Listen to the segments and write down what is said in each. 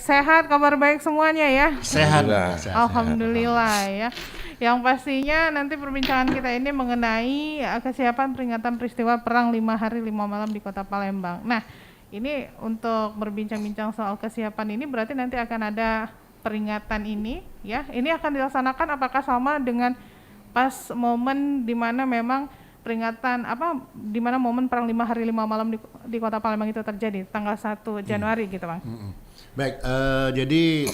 sehat, kabar baik semuanya ya. Sehat. Alhamdulillah ya. Yang pastinya nanti perbincangan kita ini mengenai kesiapan peringatan peristiwa Perang 5 Hari 5 Malam di Kota Palembang. Nah, ini untuk berbincang-bincang soal kesiapan ini berarti nanti akan ada peringatan ini ya. Ini akan dilaksanakan apakah sama dengan pas momen di mana memang peringatan di mana momen Perang 5 Hari 5 Malam di Kota Palembang itu terjadi tanggal 1 Januari gitu, Bang. Baik, jadi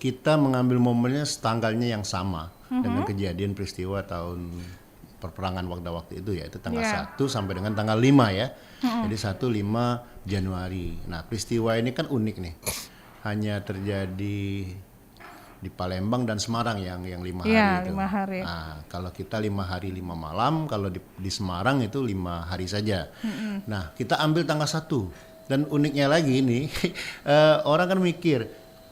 kita mengambil momennya tanggalnya yang sama dengan kejadian peristiwa tahun perperangan waktu itu ya, itu tanggal 1 sampai dengan tanggal 5 ya. Jadi 1-5 Januari. Nah, peristiwa ini kan unik nih. Hanya terjadi di Palembang dan Semarang yang 5 hari itu. 5 hari. Nah, kalau kita 5 hari 5 malam, kalau di Semarang itu 5 hari saja. Nah, kita ambil tanggal 1. Dan uniknya lagi nih, orang kan mikir,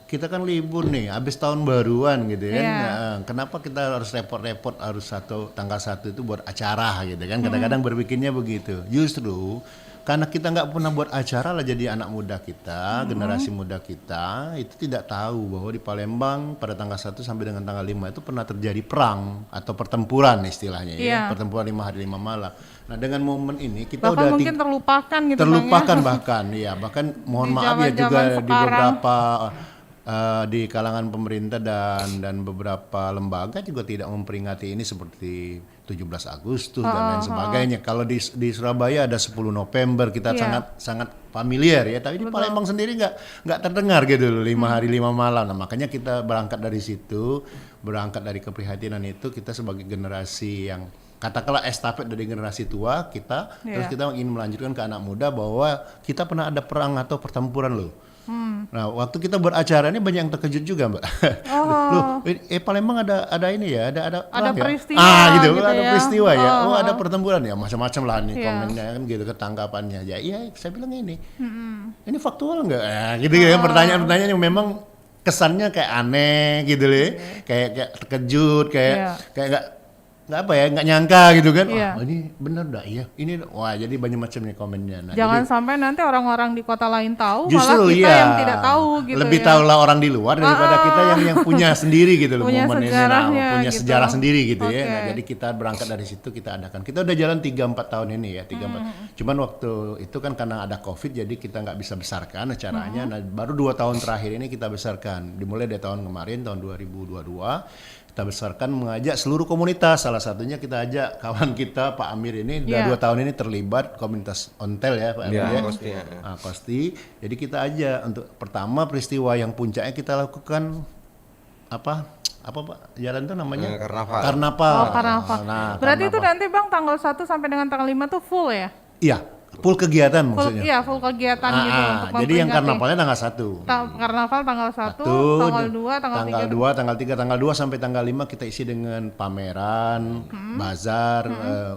kita kan libur nih, habis tahun baruan gitu kan. Nah, kenapa kita harus repot-repot harus tanggal 1 itu buat acara gitu kan. Kadang-kadang berpikirnya begitu. Justru karena kita nggak pernah buat acara lah, jadi anak muda kita, generasi muda kita itu tidak tahu bahwa di Palembang pada tanggal 1 sampai dengan tanggal 5 itu pernah terjadi perang atau pertempuran istilahnya ya, pertempuran 5 hari 5 malam. Nah, dengan momen ini kita bahkan udah mungkin terlupakan gitu, terlupakan Bang, ya. bahkan mohon Di maaf ya juga zaman-zaman di beberapa di kalangan pemerintah dan beberapa lembaga juga tidak memperingati ini seperti 17 Agustus dan lain sebagainya. Kalau di Surabaya ada 10 November kita sangat familiar ya, tapi di Palembang sendiri nggak terdengar gitu loh 5 hari 5 malam. Nah, makanya kita berangkat dari situ, berangkat dari keprihatinan itu, kita sebagai generasi yang katakanlah estafet dari generasi tua kita, terus kita ingin melanjutkan ke anak muda bahwa kita pernah ada perang atau pertempuran loh. Nah, waktu kita beracara ini banyak yang terkejut juga, Mbak. Loh, Palembang ada ini ya, ada peristiwa gitu, gitu ada ya. peristiwa ya. Oh, ada pertempuran ya, macam-macam lah nih komennya kan gitu, ketangkapannya. Ya, iya, saya bilang ini. Ini faktual enggak? Gitu ya, pertanyaan-pertanyaan yang memang kesannya kayak aneh gitu loh. Kayak terkejut, kayak nggak nyangka gitu kan. Oh, ini bener dah, iya ini wah, jadi banyak macam nih komennya. Nah, jangan jadi, sampai nanti orang-orang di kota lain tahu, justru malah kita yang tidak tahu gitu. Lebih tahulah orang di luar daripada kita yang punya sendiri gitu loh, punya momen ini punya gitu. sejarah sendiri gitu ya. Nah, jadi kita berangkat dari situ, kita adakan. Kita udah jalan 3-4 tahun ini ya, 3-4. Cuman waktu itu kan karena ada Covid jadi kita nggak bisa besarkan acaranya. Nah, baru 2 tahun terakhir ini kita besarkan. Dimulai dari tahun kemarin, tahun 2022. Kita besarkan mengajak seluruh komunitas, salah satunya kita ajak kawan kita Pak Amir ini udah 2 tahun ini terlibat komunitas ontel ya Pak Amir ya. Kosti. Jadi kita ajak untuk pertama peristiwa yang puncaknya kita lakukan apa Pak jalan itu namanya Karnaval. Karnaval. Nah, berarti itu nanti Bang tanggal 1 sampai dengan tanggal 5 tuh full ya? Iya. Full kegiatan maksudnya. Iya, full kegiatan gitu untuk jadi yang karnavalnya tanggal 1. Karnaval tanggal 1, tanggal 2, tanggal 3, tanggal 2 sampai tanggal 5 kita isi dengan pameran, bazar,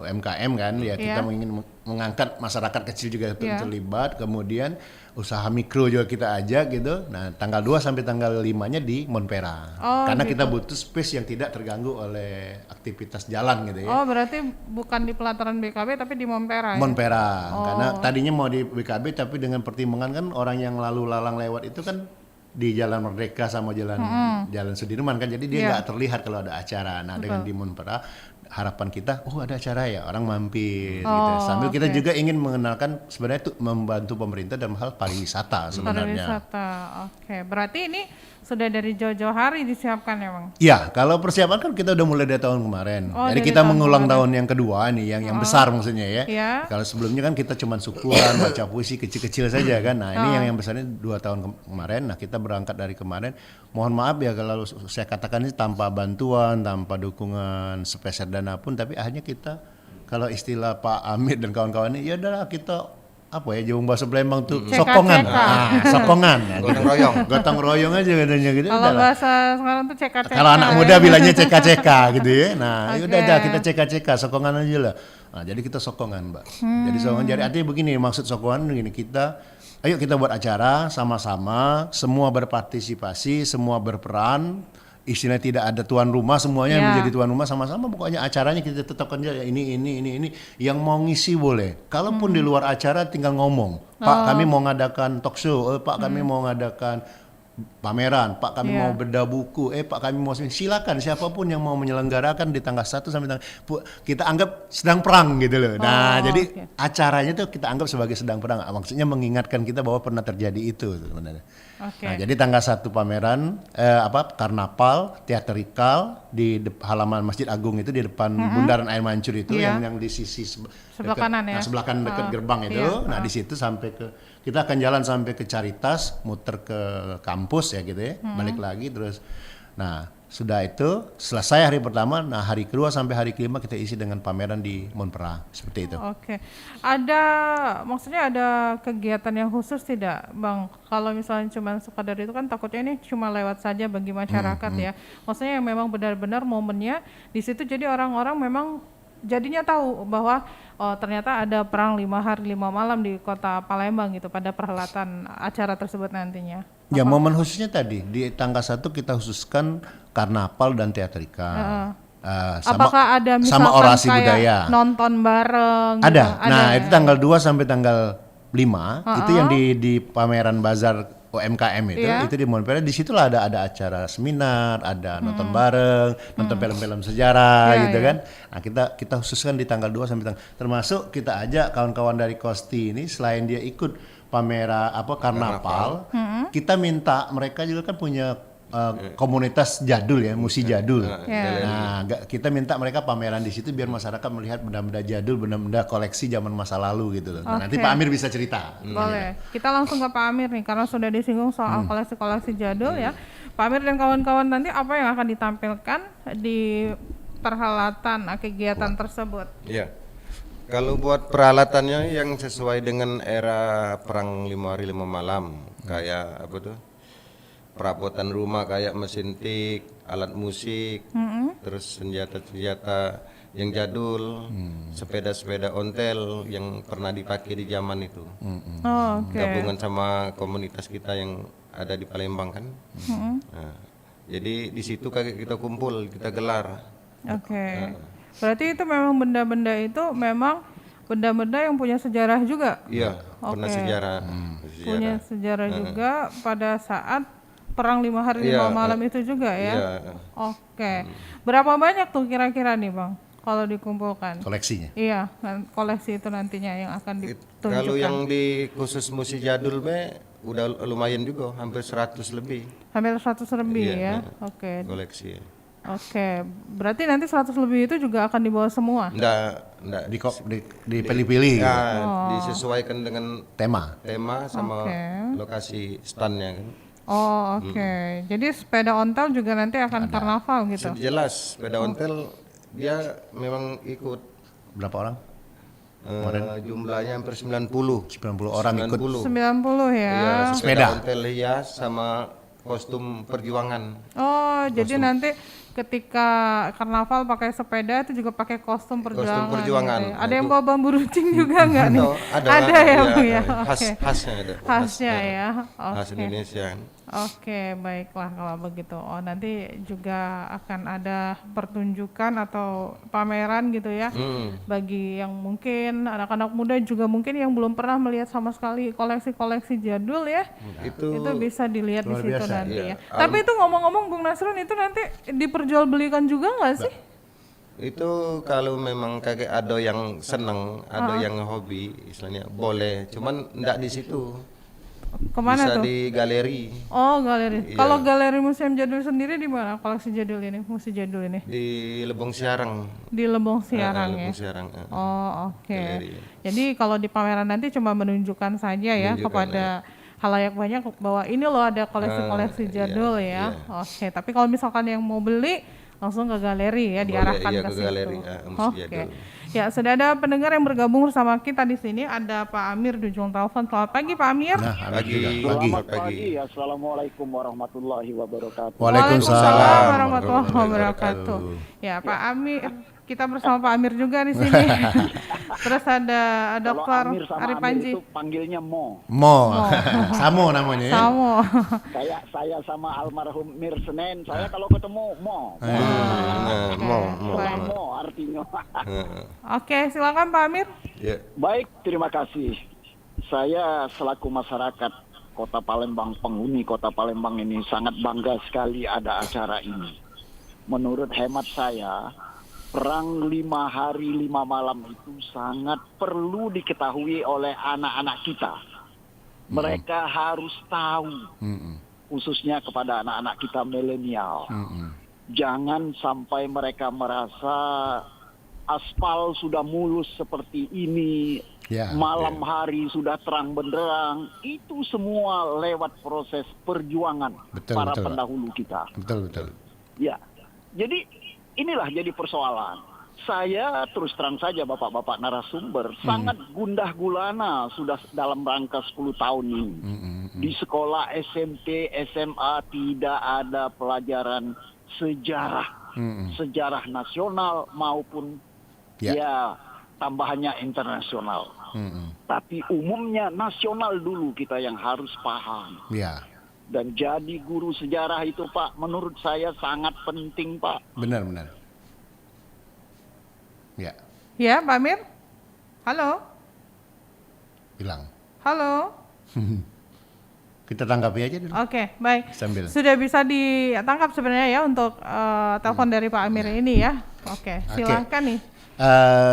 UMKM kan ya. Kita ingin mengangkat masyarakat kecil juga terlibat, kemudian usaha mikro juga kita ajak gitu. Nah, tanggal 2 sampai tanggal 5-nya di Monpera. Karena kita butuh space yang tidak terganggu oleh aktivitas jalan gitu ya. Oh, berarti bukan di pelataran BKB tapi di Monpera ya? Monpera. Karena tadinya mau di BKB tapi dengan pertimbangan kan orang yang lalu lalang lewat itu kan di Jalan Merdeka sama Jalan Sudirman kan, jadi dia nggak terlihat kalau ada acara. Nah, dengan di Monpera harapan kita, ada acara ya, orang mampir gitu. Sambil kita juga ingin mengenalkan sebenarnya itu membantu pemerintah dalam hal pariwisata sebenarnya. Pariwisata, berarti ini sudah dari jauh-jauh hari disiapkan ya Bang? Iya, kalau persiapan kan kita udah mulai dari tahun kemarin. Jadi kita mengulang tahun yang kedua nih, yang besar maksudnya ya. Kalau sebelumnya kan kita cuma syukuran, baca puisi kecil-kecil saja kan. Nah, ini yang besarnya 2 tahun kemarin. Nah, kita berangkat dari kemarin. Mohon maaf ya kalau saya katakan ini tanpa bantuan, tanpa dukungan sepeser dana pun, tapi akhirnya kita kalau istilah Pak Amir dan kawan-kawan ini, ya udahlah kita Jawa bahasa Palembang tuh sokongan. Sokongan. Gotong royong aja katanya gitu. Kalau bahasa sekarang tuh ceka-ceka. Kalau anak muda bilangnya ceka-ceka gitu ya. Nah, udah kita ceka-ceka, sokongan aja lah. Nah, jadi kita sokongan, Mbak. Jadi sokongan, jadi artinya begini, maksud sokongan begini, ayo kita buat acara sama-sama, semua berpartisipasi, semua berperan. Istilahnya tidak ada tuan rumah, semuanya menjadi tuan rumah sama-sama. Pokoknya acaranya kita tetapkan aja ini. Yang mau ngisi boleh. Kalaupun di luar acara tinggal ngomong. Pak, kami mau ngadakan talk show. Pak, kami mau ngadakan pameran, Pak kami Iya. mau bedah buku, Pak kami mau silakan siapapun yang mau menyelenggarakan di tanggal 1 sampai tanggal kita anggap sedang perang gitu loh. Nah, jadi oke. acaranya tuh kita anggap sebagai sedang perang. Maksudnya mengingatkan kita bahwa pernah terjadi itu sebenarnya. Oke. Nah, jadi tanggal 1 pameran karnaval teatrikal di halaman Masjid Agung itu di depan Bundaran Air Mancur itu Iya. yang di sisi Sebelah kanan ya? sebelah kanan dekat gerbang itu. Iya. Nah, di situ sampai ke kita akan jalan sampai ke Caritas, muter ke kampus ya gitu ya. Balik lagi terus. Nah, sudah itu selesai hari pertama, nah hari kedua sampai hari kelima kita isi dengan pameran di Monpera seperti itu. Oke. Maksudnya ada kegiatan yang khusus tidak, Bang? Kalau misalnya cuma sekadar itu kan takutnya ini cuma lewat saja bagi masyarakat ya. Maksudnya yang memang benar-benar momennya di situ jadi orang-orang memang jadinya tahu bahwa ternyata ada perang 5 hari 5 malam di kota Palembang gitu pada perhelatan acara tersebut nantinya. Ya momen khususnya tadi di tanggal 1 kita khususkan karnaval dan teatrikal. Apakah ada misalkan sama orasi kayak budaya. nonton bareng gitu? Ada. Nah, itu tanggal 2 sampai tanggal 5 itu yang di pameran bazar UMKM itu di Monpera. Di situlah ada acara seminar, ada nonton bareng, nonton film-film sejarah gitu kan. Nah, kita khususkan di tanggal 2 sampai termasuk kita ajak kawan-kawan dari Kosti ini selain dia ikut karnaval, kita minta mereka juga kan punya komunitas jadul ya, musik jadul. Nah, kita minta mereka pameran di situ biar masyarakat melihat benda-benda jadul, benda-benda koleksi zaman masa lalu gitu loh. Nah, nanti Pak Amir bisa cerita. Boleh. Kita langsung ke Pak Amir nih karena sudah disinggung soal koleksi-koleksi jadul ya. Pak Amir dan kawan-kawan nanti apa yang akan ditampilkan di perhelatan kegiatan tersebut? Iya. Kalau buat peralatannya yang sesuai dengan era perang 5 hari 5 malam, kayak apa tuh? Perabotan rumah kayak mesin tik, alat musik, terus senjata-senjata yang jadul, sepeda-sepeda ontel yang pernah dipakai di zaman itu. Oh, oke. Gabungan sama komunitas kita yang ada di Palembang kan. Nah, jadi di situ kita kumpul, kita gelar. Oke. Berarti itu memang benda-benda itu memang benda-benda yang punya sejarah juga. Iya, pernah sejarah. Punya sejarah juga pada saat perang 5 hari 5 malam itu juga ya. Iya. Oke. Berapa banyak tuh kira-kira nih, Bang? Kalau dikumpulkan. Koleksinya. Iya, koleksi itu nantinya yang akan ditunjukkan. Kalau yang di khusus musik jadul udah lumayan juga, hampir 100 lebih Hampir 100 lebih ya. Oke. koleksi. Oke. Berarti nanti 100 lebih itu juga akan dibawa semua. Enggak Dipilih-pilih gitu. disesuaikan dengan Tema. tema sama lokasi standnya kan. Oh, oke. Jadi sepeda ontel juga nanti akan karnaval gitu. Jelas sepeda ontel dia memang ikut Berapa orang? jumlahnya hampir 90 orang ikut. 90. 90 ya. Iya, Sepeda. sepeda ontel hias sama kostum perjuangan. Oh, jadi nanti ketika karnaval pakai sepeda itu juga pakai kostum perjuangan. perjuangan. Gitu ya. Ada yang bawa bambu runcing juga nggak nih? Ada ya, iya, Bu ya. khasnya ada. Khasnya ya. Khas Oke. Indonesia kan. Oke, baiklah kalau begitu. Oh, nanti juga akan ada pertunjukan atau pameran gitu ya. Bagi yang mungkin anak-anak muda juga mungkin yang belum pernah melihat sama sekali koleksi-koleksi jadul ya. Itu bisa dilihat di situ nanti ya. Tapi itu ngomong-ngomong Bung Nasrun itu nanti diperjualbelikan juga nggak sih? Itu kalau memang kayak ada yang seneng, ada yang hobi, istilahnya boleh. Cuman enggak di situ. Kemana Bisa tuh? di galeri Oh, galeri. Kalau galeri museum jadul sendiri di mana koleksi jadul ini, musik jadul ini? di Lebong Siarang. Di Lebong Siarang ya. Lebong Siarang. Oh, oke. Galeri. Jadi kalau di pameran nanti cuma menunjukkan saja ya kepada halayak banyak bahwa ini loh ada koleksi-koleksi jadul ya. Oke, tapi kalau misalkan yang mau beli langsung ke galeri ya, diarahkan iya, ke ke situ. galeri, musik Oke. jadul. Ya, sudah ada pendengar yang bergabung bersama kita di sini. Ada Pak Amir di ujung telepon. Selamat pagi Pak Amir. Nah, Pagi. Selamat pagi. Assalamualaikum warahmatullahi wabarakatuh. Waalaikumsalam warahmatullahi wabarakatuh. Ya, Pak Amir, kita bersama Pak Amir juga di sini. Terus ada Kalau Dr. Amir sama Ari Amir Panji. itu panggilnya Mo. Samo namanya ya. Samo. Saya sama almarhum Mir Senen, saya kalau ketemu Mo. Sama Mo artinya. Oke, silakan Pak Amir. Ya. Baik, terima kasih. Saya selaku masyarakat Kota Palembang, penghuni Kota Palembang ini sangat bangga sekali ada acara ini. Menurut hemat saya, perang 5 hari 5 malam itu sangat perlu diketahui oleh anak-anak kita. Mereka harus tahu, khususnya kepada anak-anak kita milenial. Jangan sampai mereka merasa aspal sudah mulus seperti ini, malam hari sudah terang benderang. Itu semua lewat proses perjuangan para pendahulu kita. Betul. Ya, jadi inilah jadi persoalan. Saya terus terang saja bapak-bapak narasumber sangat gundah gulana sudah dalam rangka 10 tahun ini. Di sekolah SMP, SMA tidak ada pelajaran sejarah, sejarah nasional maupun tambahannya internasional. Tapi umumnya nasional dulu kita yang harus paham. Dan jadi guru sejarah itu Pak, menurut saya sangat penting Pak. Benar. Ya, Pak Amir? Halo? Hilang. Halo? Kita tanggapi aja dulu. Oke, baik. Sambil. Sudah bisa ditangkap sebenarnya ya untuk telepon dari Pak Amir ini ya. Oke, silakan nih.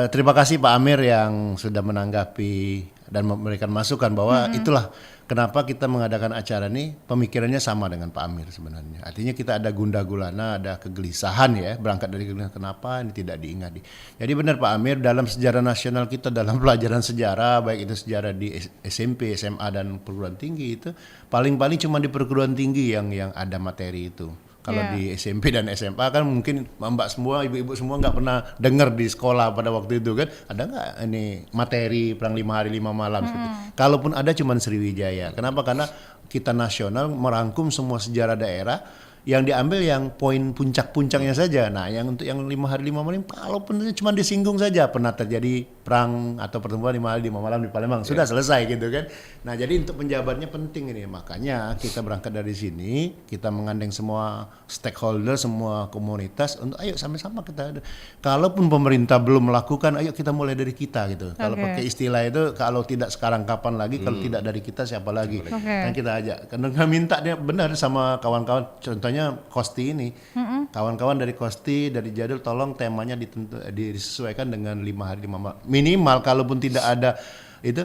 Terima kasih Pak Amir yang sudah menanggapi dan memberikan masukan bahwa itulah kenapa kita mengadakan acara ini, pemikirannya sama dengan Pak Amir sebenarnya. Artinya kita ada gundah gulana, ada kegelisahan ya, berangkat dari kegelisahan kenapa ini tidak diingati. Jadi benar Pak Amir, dalam sejarah nasional kita, dalam pelajaran sejarah, baik itu sejarah di SMP, SMA dan perguruan tinggi itu, paling-paling cuma di perguruan tinggi yang ada materi itu. Kalau di SMP dan SMA kan mungkin mbak semua, ibu-ibu semua nggak pernah dengar di sekolah pada waktu itu kan, ada nggak ini materi perang 5 hari 5 malam seperti. Kalaupun ada cuman Sriwijaya. Kenapa? Karena kita nasional merangkum semua sejarah daerah, yang diambil yang poin puncak-puncaknya saja. Nah, yang untuk yang 5 hari 5 malam, kalaupun cuma disinggung saja pernah terjadi perang atau pertempuran 5 hari 5 malam di Palembang, sudah selesai gitu kan. Nah, jadi untuk penjabarnya penting ini. Makanya kita berangkat dari sini, kita mengandeng semua stakeholder, semua komunitas untuk ayo sama-sama kita. Kalaupun pemerintah belum melakukan, ayo kita mulai dari kita gitu. Kalau pakai istilah itu, kalau tidak sekarang kapan lagi, kalau tidak dari kita siapa lagi. Dan kita ajak. Karena minta dia benar sama kawan-kawan, contohnya Kosti ini, kawan-kawan dari Kosti, dari Jadul, tolong temanya disesuaikan dengan 5 hari 5 malam. Minimal kalaupun tidak ada itu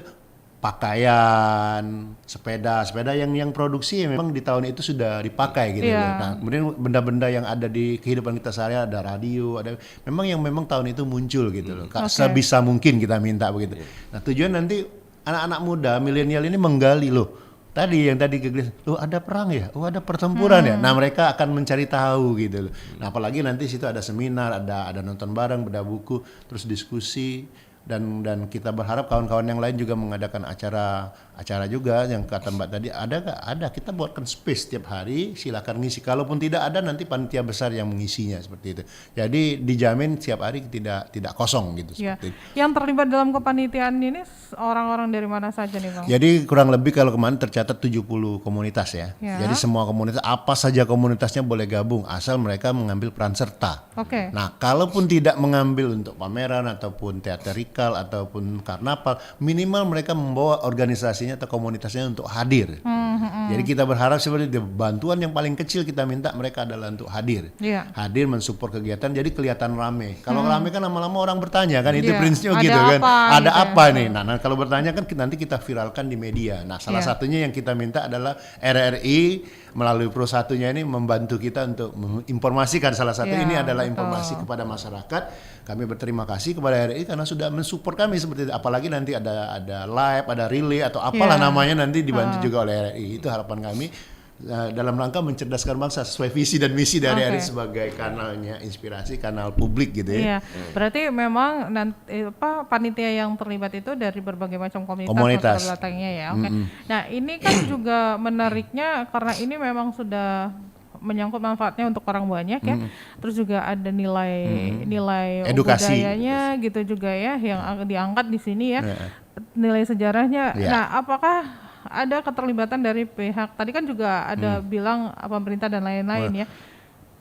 pakaian, sepeda yang produksi memang di tahun itu sudah dipakai gitu. Nah, kemudian benda-benda yang ada di kehidupan kita sehari, ada radio, ada memang tahun itu muncul gitu loh. Sebisa mungkin kita minta begitu. Nah, tujuan nanti anak-anak muda milenial ini menggali loh. Tadi ada perang ya, ada pertempuran ya. Nah, mereka akan mencari tahu gitu loh. Nah, apalagi nanti situ ada seminar, ada nonton bareng, beda buku, terus diskusi, dan kita berharap kawan-kawan yang lain juga mengadakan acara juga yang kata Mbak tadi, ada nggak? Ada, kita buatkan space setiap hari, silakan ngisi. Kalaupun tidak ada, nanti panitia besar yang mengisinya seperti itu. Jadi dijamin setiap hari tidak kosong gitu. Seperti itu. Yang terlibat dalam kepanitiaan ini orang-orang dari mana saja nih Bang? Jadi kurang lebih kalau kemarin tercatat 70 komunitas ya. Jadi semua komunitas, apa saja komunitasnya boleh gabung asal mereka mengambil peran serta. Nah, kalaupun tidak mengambil untuk pameran ataupun teaterikal ataupun karnaval, minimal mereka membawa organisasinya atau komunitasnya untuk hadir. Jadi kita berharap seperti itu. Bantuan yang paling kecil kita minta mereka adalah untuk hadir. Hadir mensupport kegiatan, jadi kelihatan rame. Kalau rame kan lama-lama orang bertanya kan, itu prinsipnya gitu kan. Ada apa nih? Nah, kalau bertanya kan nanti kita viralkan di media. Nah, salah satunya yang kita minta adalah RRI melalui Pro Satunya ini membantu kita untuk menginformasikan. Salah satu ini adalah informasi kepada masyarakat. Kami berterima kasih kepada RRI karena sudah mensupport kami seperti itu. Apalagi nanti ada live, ada relay atau apalah namanya, nanti dibantu juga oleh RRI. Itu harapan kami dalam rangka mencerdaskan bangsa sesuai visi dan misi dari RRI sebagai kanalnya inspirasi, kanal publik gitu ya. Berarti memang panitia yang terlibat itu dari berbagai macam komunitas. Belakangnya ya. Nah, ini kan juga menariknya karena ini memang sudah menyangkut manfaatnya untuk orang banyak ya. Terus juga ada nilai edukasi budayanya gitu juga ya yang diangkat di sini ya. Nilai sejarahnya. Nah, apakah ada keterlibatan dari pihak, tadi kan juga ada bilang pemerintah dan lain-lain ya.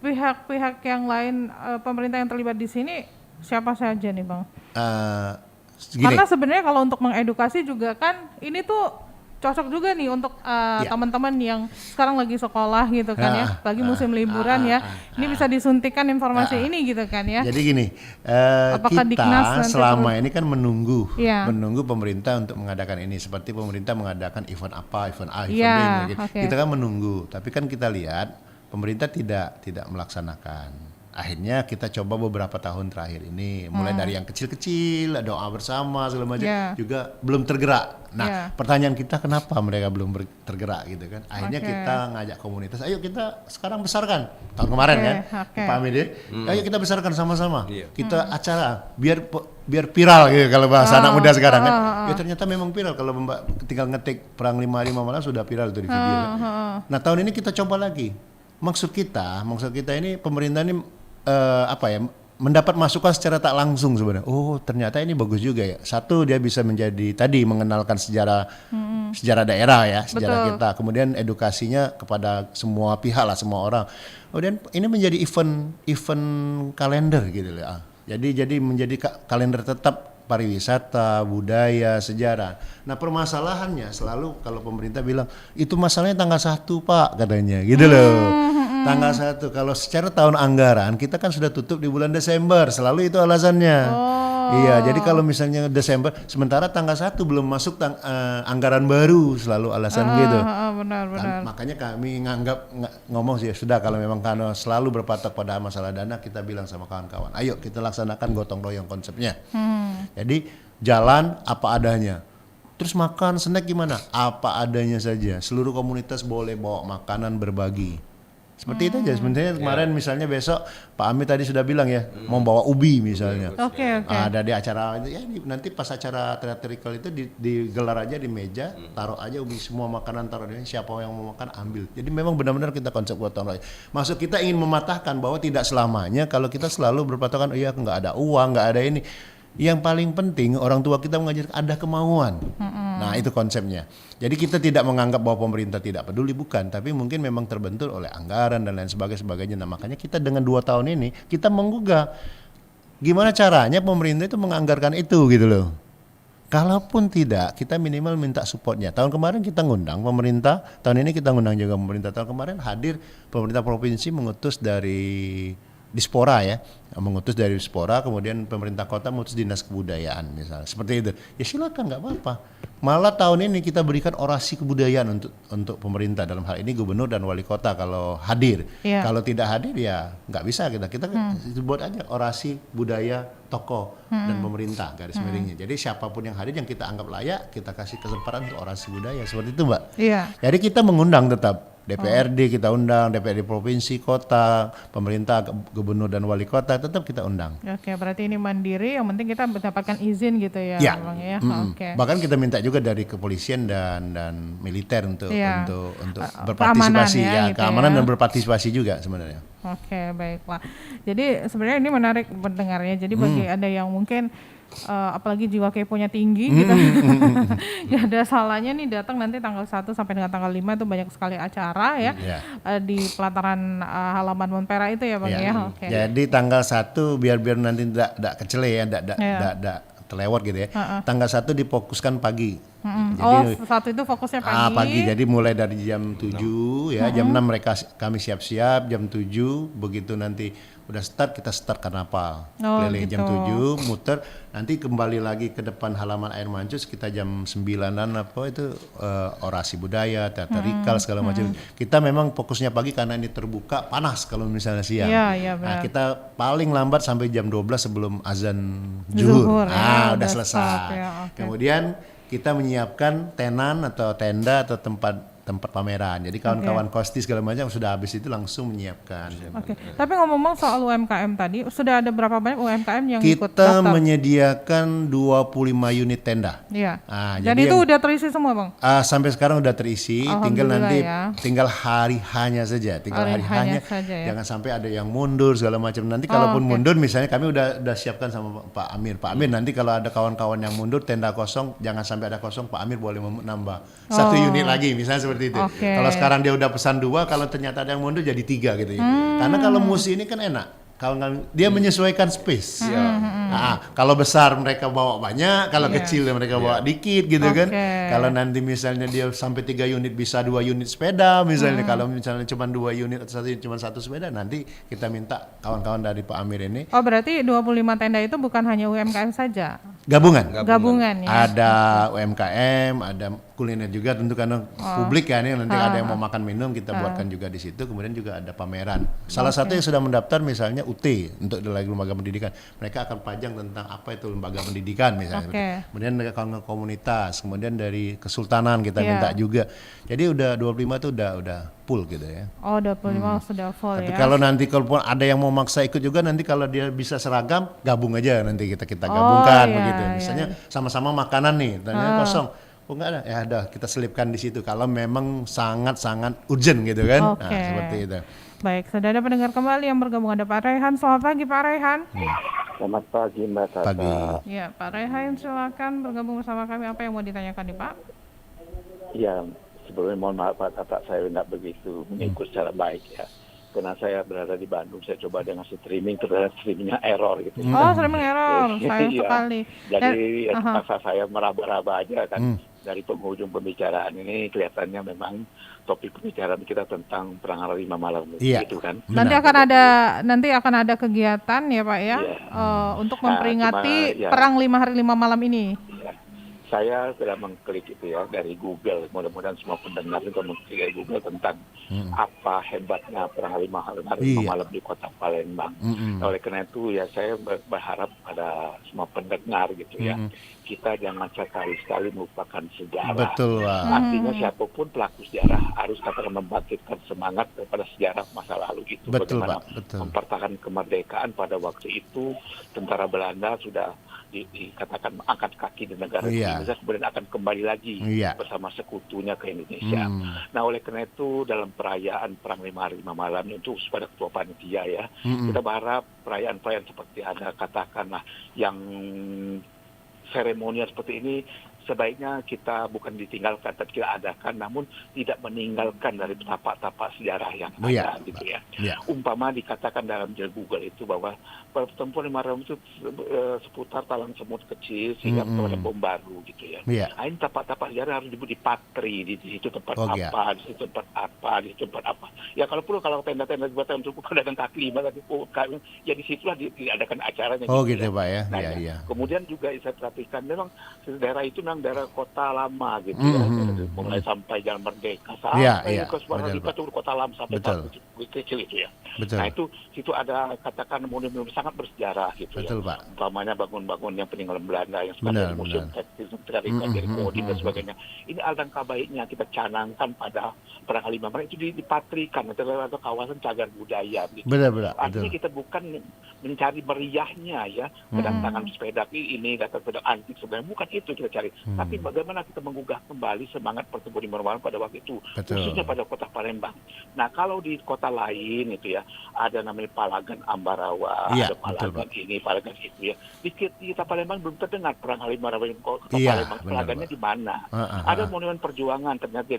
Pihak-pihak yang lain, pemerintah yang terlibat di sini siapa saja nih Bang? Karena sebenarnya kalau untuk mengedukasi juga kan ini tuh cocok juga nih untuk teman-teman yang sekarang lagi sekolah gitu kan ya, lagi musim liburan ya. Ini bisa disuntikan informasi ini gitu kan ya. Jadi gini, Apakah Diknas kita nanti selama ini kan menunggu Iya. pemerintah untuk mengadakan ini. Seperti pemerintah mengadakan event apa, event A, event Iya, B, gitu. oke. Kita kan menunggu. Tapi kan kita lihat pemerintah tidak melaksanakan. Akhirnya kita coba beberapa tahun terakhir ini, mulai dari yang kecil-kecil, doa bersama segala macam, Iya. juga belum tergerak. Nah, Iya. pertanyaan kita kenapa mereka belum tergerak gitu kan? Akhirnya Oke. kita ngajak komunitas, ayo kita sekarang besarkan. Tahun kemarin Oke, kan, oke. Pak Amir ya, ayo kita besarkan sama-sama. Iya. Kita acara biar viral gitu kalau bahasa anak muda sekarang kan. Ya ternyata memang viral kalau Mbak tinggal ngetik perang 5 hari 5 malam sudah viral tuh di video. Kan. Nah, tahun ini kita coba lagi. Maksud kita ini pemerintah ini mendapat masukan secara tak langsung sebenarnya. Oh, ternyata ini bagus juga ya. Satu, dia bisa menjadi tadi mengenalkan sejarah daerah ya, sejarah Betul. kita. Kemudian edukasinya kepada semua pihak lah, semua orang. Kemudian ini menjadi event kalender gitu ya. Jadi menjadi kalender tetap pariwisata, budaya, sejarah. Nah, permasalahannya selalu kalau pemerintah bilang itu masalahnya tanggal 1 Pak katanya, gitu loh. Tanggal 1, kalau secara tahun anggaran kita kan sudah tutup di bulan Desember, selalu itu alasannya. Iya, jadi kalau misalnya Desember, sementara tanggal 1 belum masuk anggaran baru, selalu alasan gitu. Benar. Makanya kami ngomong sih, sudah kalau memang karena selalu berpatok pada masalah dana, kita bilang sama kawan-kawan, ayo kita laksanakan gotong royong konsepnya. Jadi jalan apa adanya. Terus makan snack gimana? Apa adanya saja. Seluruh komunitas boleh bawa makanan berbagi. Seperti itu aja. Sebenarnya kemarin misalnya besok Pak Amir tadi sudah bilang ya, mau bawa ubi misalnya. Oke. Ada di acara itu ya, nanti pas acara teatrikal itu digelar aja di meja, taruh aja ubi, semua makanan taruh di siapa yang mau makan ambil. Jadi memang benar-benar kita konsep gotong royong. Maksud kita ingin mematahkan bahwa tidak selamanya kalau kita selalu berpatokan iya nggak ada uang, nggak ada ini. Yang paling penting orang tua kita mengajar ada kemauan. Nah, itu konsepnya. Jadi kita tidak menganggap bahwa pemerintah tidak peduli, bukan, tapi mungkin memang terbentur oleh anggaran dan lain sebagainya. Nah, makanya kita dengan 2 tahun ini kita menggugah gimana caranya pemerintah itu menganggarkan itu gitu loh. Kalaupun tidak, kita minimal minta supportnya. Tahun kemarin kita ngundang pemerintah, tahun ini kita ngundang juga pemerintah. Tahun kemarin hadir pemerintah provinsi mengutus dari Dispora ya, mengutus dari Dispora, kemudian pemerintah kota mengutus dinas kebudayaan misalnya, seperti itu. Ya silakan, nggak apa-apa. Malah tahun ini kita berikan orasi kebudayaan untuk pemerintah, dalam hal ini gubernur dan wali kota kalau hadir. Iya. Kalau tidak hadir ya nggak bisa kita buat aja orasi budaya tokoh dan pemerintah garis miringnya. Jadi siapapun yang hadir yang kita anggap layak, kita kasih kesempatan untuk orasi budaya, seperti itu Mbak. Iya. Jadi kita mengundang tetap DPRD kita undang, DPRD provinsi, kota, pemerintah, gubernur dan wali kota tetap kita undang. Oke, berarti ini mandiri, yang penting kita mendapatkan izin gitu ya, Ya. Bang ya. Oke. Bahkan kita minta juga dari kepolisian dan militer untuk Iya. untuk Keamanan berpartisipasi ya, gitu keamanan ya. dan berpartisipasi juga sebenarnya. Oke, baiklah. Jadi sebenarnya ini menarik pendengarnya. Jadi bagi ada yang mungkin apalagi jiwa keponya tinggi gitu. Gak ada salahnya nih datang nanti tanggal 1 sampai dengan tanggal 5 itu banyak sekali acara ya. Iya. Di pelataran halaman Monpera itu ya Bang Ya. ya. Oke. Jadi tanggal 1 biar nanti tidak kecele ya, tidak Iya. terlewat gitu ya. Tanggal 1 difokuskan pagi. Jadi, satu itu fokusnya pagi. Pagi, jadi mulai dari jam 7 ya, jam 6 kami siap-siap, jam 7 begitu nanti udah kita start karnaval. Keliling gitu. jam 7 muter, nanti kembali lagi ke depan halaman Air Mancus kita jam 9-an orasi budaya, teatrikal segala macam. Kita memang fokusnya pagi karena ini terbuka, panas kalau misalnya siang. Iya, Nah, benar. kita paling lambat sampai jam 12 sebelum azan zuhur. ya, Udah selesai. start ya, oke. Kemudian kita menyiapkan tenan atau tenda atau tempat pameran. Jadi kawan-kawan kosti segala macam sudah habis itu langsung menyiapkan. Oke. Tapi ngomong-ngomong soal UMKM tadi, sudah ada berapa banyak UMKM yang ikut Kita daftar? menyediakan 25 unit tenda. Iya. Ah, Dan jadi itu udah terisi semua Bang? sampai sekarang udah terisi, tinggal Alhamdulillah nanti ya. tinggal hari hanya saja, Hari-hanya saja ya. Jangan sampai ada yang mundur segala macam. Nanti kalaupun mundur misalnya kami udah siapkan sama Pak Amir. Pak Amir nanti kalau ada kawan-kawan yang mundur tenda kosong, jangan sampai ada kosong, Pak Amir boleh menambah 1 unit lagi misalnya seperti itu. Oke. Kalau sekarang dia udah pesan 2, kalau ternyata ada yang mundur jadi 3 gitu ya. Karena kalau musi ini kan enak. Kalau dia menyesuaikan space. Kalau besar mereka bawa banyak, kalau kecil mereka bawa dikit gitu kan. Kalau nanti misalnya dia sampai 3 unit bisa 2 unit sepeda misalnya. Kalau misalnya cuma 2 unit atau cuma 1 sepeda, nanti kita minta kawan-kawan dari Pak Amir ini. Oh, berarti 25 tenda itu bukan hanya UMKM saja? Gabungan Gabungan ya. ada UMKM, ada kuliner juga tentu karena publik kan ya, nanti ada yang mau makan minum kita buatkan juga di situ, kemudian juga ada pameran. Salah satu yang sudah mendaftar misalnya UT untuk lembaga pendidikan, mereka akan pajang tentang apa itu lembaga pendidikan misalnya. Kemudian kalau komunitas, kemudian dari kesultanan kita minta juga. Jadi udah 25 itu udah full gitu ya. Oh, 25 sudah full. Tapi ya. kalau nanti kalau ada yang mau maksa ikut juga, nanti kalau dia bisa seragam gabung aja, nanti kita gabungkan begitu. Misalnya sama-sama makanan nih, tanya kosong. Oh enggak ada, ya udah kita selipkan di situ kalau memang sangat-sangat urgent gitu kan. Nah, seperti itu. Baik, sudah ada pendengar kembali yang bergabung, ada Pak Raihan. Selamat pagi Pak Raihan. Selamat pagi Mbak Tata. Pagi. Ya, Pak Raihan silakan bergabung bersama kami. Apa yang mau ditanyakan nih Pak? Ya, sebelumnya mohon maaf Pak Tata, saya tidak begitu mengikut secara baik ya. Karena saya berada di Bandung, saya coba dengan streaming, ternyata streamingnya error gitu. Oh, streaming error, sayang Iya. sekali. Jadi masa saya meraba-raba aja kan. Dari penghujung pembicaraan ini kelihatannya memang topik pembicaraan kita tentang perang 5 malam gitu kan. Nanti akan ada kegiatan ya Pak ya, untuk memperingati perang 5 hari 5 malam ini. Ya. Saya sudah mengklik itu ya dari Google, mudah-mudahan semua pendengar juga mengklik dari Google tentang apa hebatnya perang 5 hari 5 malam di Kota Palembang. Oleh karena itu ya saya berharap pada semua pendengar gitu ya, kita jangan sekali-sekali melupakan sejarah. Betul. Artinya siapapun pelaku sejarah harus katakan membangkitkan semangat daripada sejarah masa lalu itu. Betul, bagaimana Pak. Betul. mempertahankan kemerdekaan pada waktu itu tentara Belanda sudah dikatakan angkat kaki di negara Indonesia, kemudian akan kembali lagi bersama sekutunya ke Indonesia. Nah, oleh karena itu dalam perayaan perang 5 hari 5 malam itu pada ketua panitia ya, kita berharap perayaan-perayaan seperti Anda katakanlah yang seremonial seperti ini sebaiknya kita bukan ditinggalkan, tapi kita adakan, namun tidak meninggalkan dari tapak-tapak sejarah yang ada gitu ya. Umpama dikatakan dalam Google itu bahwa pertempuran 5 hari itu seputar talang semut kecil sehingga pada bom baru gitu ya. Nah, ini tapak-tapak sejarah harus dipatri di situ tempat apa, di situ tempat apa, di situ tempat apa. Ya kalau perlu kalau tenda-tenda buatan untuk pedagang kaki lima tadi, ya di situlah diadakan acaranya. Gitu Pak ya. Nah, kemudian juga saya perhatikan memang daerah itu memang daerah kota lama gitu ya, mulai sampai Jalan Merdeka sampai ke Subarnalipa itu kota lama sampai kecil itu ya. Nah itu situ ada katakan monumen sangat bersejarah gitu ya. Pak. Umpamanya bangun-bangun yang peninggalan Belanda yang sekarang museum tekstil dari Kodim dan sebagainya. Ini alangkah baiknya kita canangkan pada perang 5 malam itu dipatrikan atau kawasan cagar budaya gitu. Artinya kita bukan mencari meriahnya ya, kedatangan sepeda ini, datang sepeda antik sebenarnya bukan itu kita cari. Tapi bagaimana kita menggugah kembali semangat pertempuran 5 malam pada waktu itu, khususnya pada kota Palembang. Nah kalau di kota lain itu ya, ada namanya Palagan Ambarawa, ada Palagan ini, Palagan itu ya. Di kota Palembang belum terdengar perang 5 malam kota Palembang. Palagannya di mana? Ada monumen perjuangan ternyata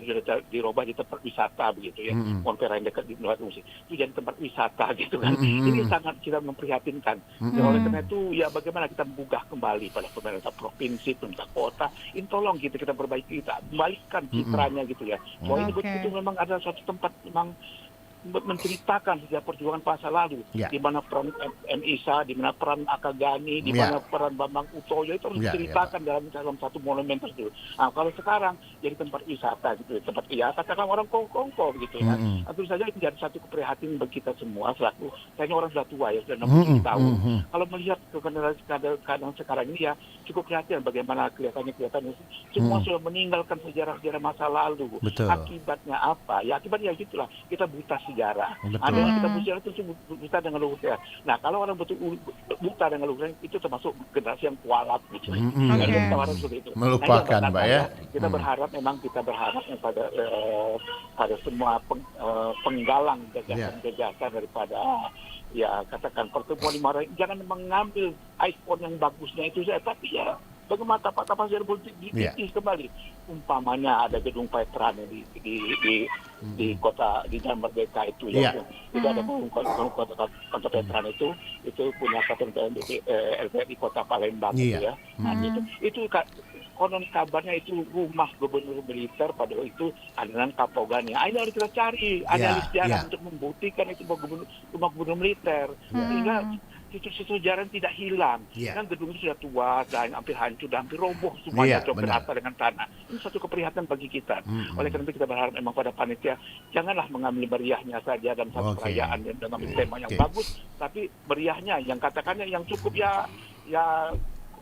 dirubah di tempat wisata begitu ya. Montpera yang dekat di Nusa Musi itu jadi tempat wisata gitu kan. Ini sangat kita memprihatinkan. Oleh karena itu ya bagaimana kita menggugah kembali pada pemerintah provinsi, pemerintah kota, ini tolong kita perbaiki, kita kembalikan citranya gitu ya. Bahwa ini betul memang ada suatu tempat memang menceritakan sejak perjuangan masa lalu, di mana peran M. Isa, di mana peran Aka Gani, di mana peran Bambang Utoyo itu harus diceritakan dalam satu monumen tersebut. Nah, kalau sekarang jadi tempat wisata gitu, tempat katakan orang kongko gitu ya. Tentu saja itu jadi satu keprihatinan bagi kita semua selaku, kayaknya orang sudah tua ya, sudah 60 tahun. Kalau melihat keadaan sekarang ini ya cukup prihatin bagaimana kelihatannya semua sudah meninggalkan sejarah-sejarah masa lalu. Akibatnya apa? Ya akibatnya gitulah, kita buta sejarah. Ada yang kita buta dengan luhur sejarah. Nah, kalau orang betul buta dengan luhur itu termasuk generasi yang kualat gitu. Itu. Melupakan, Pak ya. Kita berharap pada semua penggalang gagasan daripada ya katakan pertemuan 5 hari, jangan mengambil iPhone yang bagusnya itu saja, tapi ya bagaimana tapak-tapak sejarah politik dititis kembali. Umpamanya ada gedung veteran yang di Jalan Merdeka itu Iya. ya. Itu ada kota veteran itu punya ketentuan LPI Kota Palembang Iya. gitu ya. Nah, itu konon kabarnya itu rumah gubernur militer pada itu dengan Kapogani. Ini harus kita cari analis sejarah untuk membuktikan itu rumah gubernur militer. Sehingga situ-situ sejarah tidak hilang. Kan gedung itu sudah tua dan hampir hancur dan hampir roboh semuanya berata dengan tanah. Ini satu keprihatinan bagi kita. Oleh karena itu kita berharap memang pada panitia janganlah mengambil meriahnya saja dalam satu perayaan dan mengambil tema yang bagus, tapi meriahnya yang katakannya yang cukup ya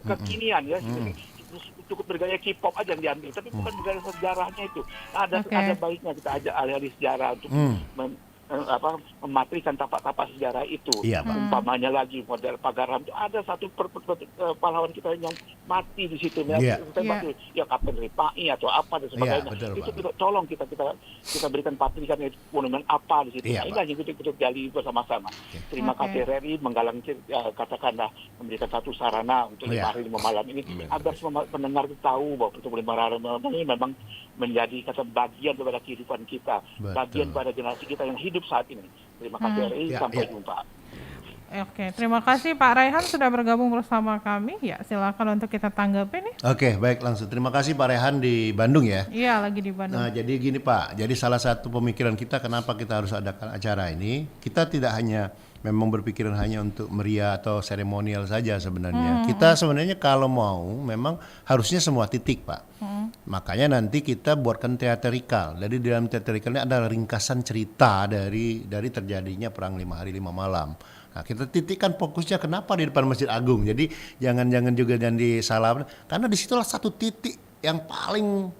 kekinian ya. Cukup bergaya K-pop aja yang diambil, tapi bukan bergaya sejarahnya itu. Ada baiknya kita ajak ahli sejarah untuk mematrikan tapak-tapak sejarah itu. Umpamanya lagi model Pagaram itu ada satu pahlawan kita yang mati di situ ya Kapten Ripai atau apa dan sebagainya. Itu tolong kita berikan patrikan monumen apa di situ. Ini yang kita gali bersama-sama. Terima kasih RRI menggalang katakanlah memberikan satu sarana untuk 5 hari 5 malam ini agar semua pendengar tahu bahwa pertemuan 5 hari 5 malam ini memang menjadi bagian daripada kehidupan kita, bagian pada generasi kita yang hidup saat ini. Terima kasih RRI, sampai jumpa. Oke, terima kasih Pak Raihan sudah bergabung bersama kami. Ya, silakan untuk kita tanggapi nih. Oke, baik langsung. Terima kasih Pak Raihan di Bandung ya. Iya, lagi di Bandung. Nah, jadi gini Pak, jadi salah satu pemikiran kita kenapa kita harus adakan acara ini, kita tidak hanya memang berpikiran hanya untuk meriah atau seremonial saja sebenarnya. Kita sebenarnya kalau mau memang harusnya semua titik Pak. Makanya nanti kita buatkan teatrikal. Jadi di dalam teatrikal ini ada ringkasan cerita dari terjadinya perang 5 hari 5 malam. Nah, kita titikkan fokusnya kenapa di depan Masjid Agung. Jadi jangan juga disalah, karena disitulah satu titik yang paling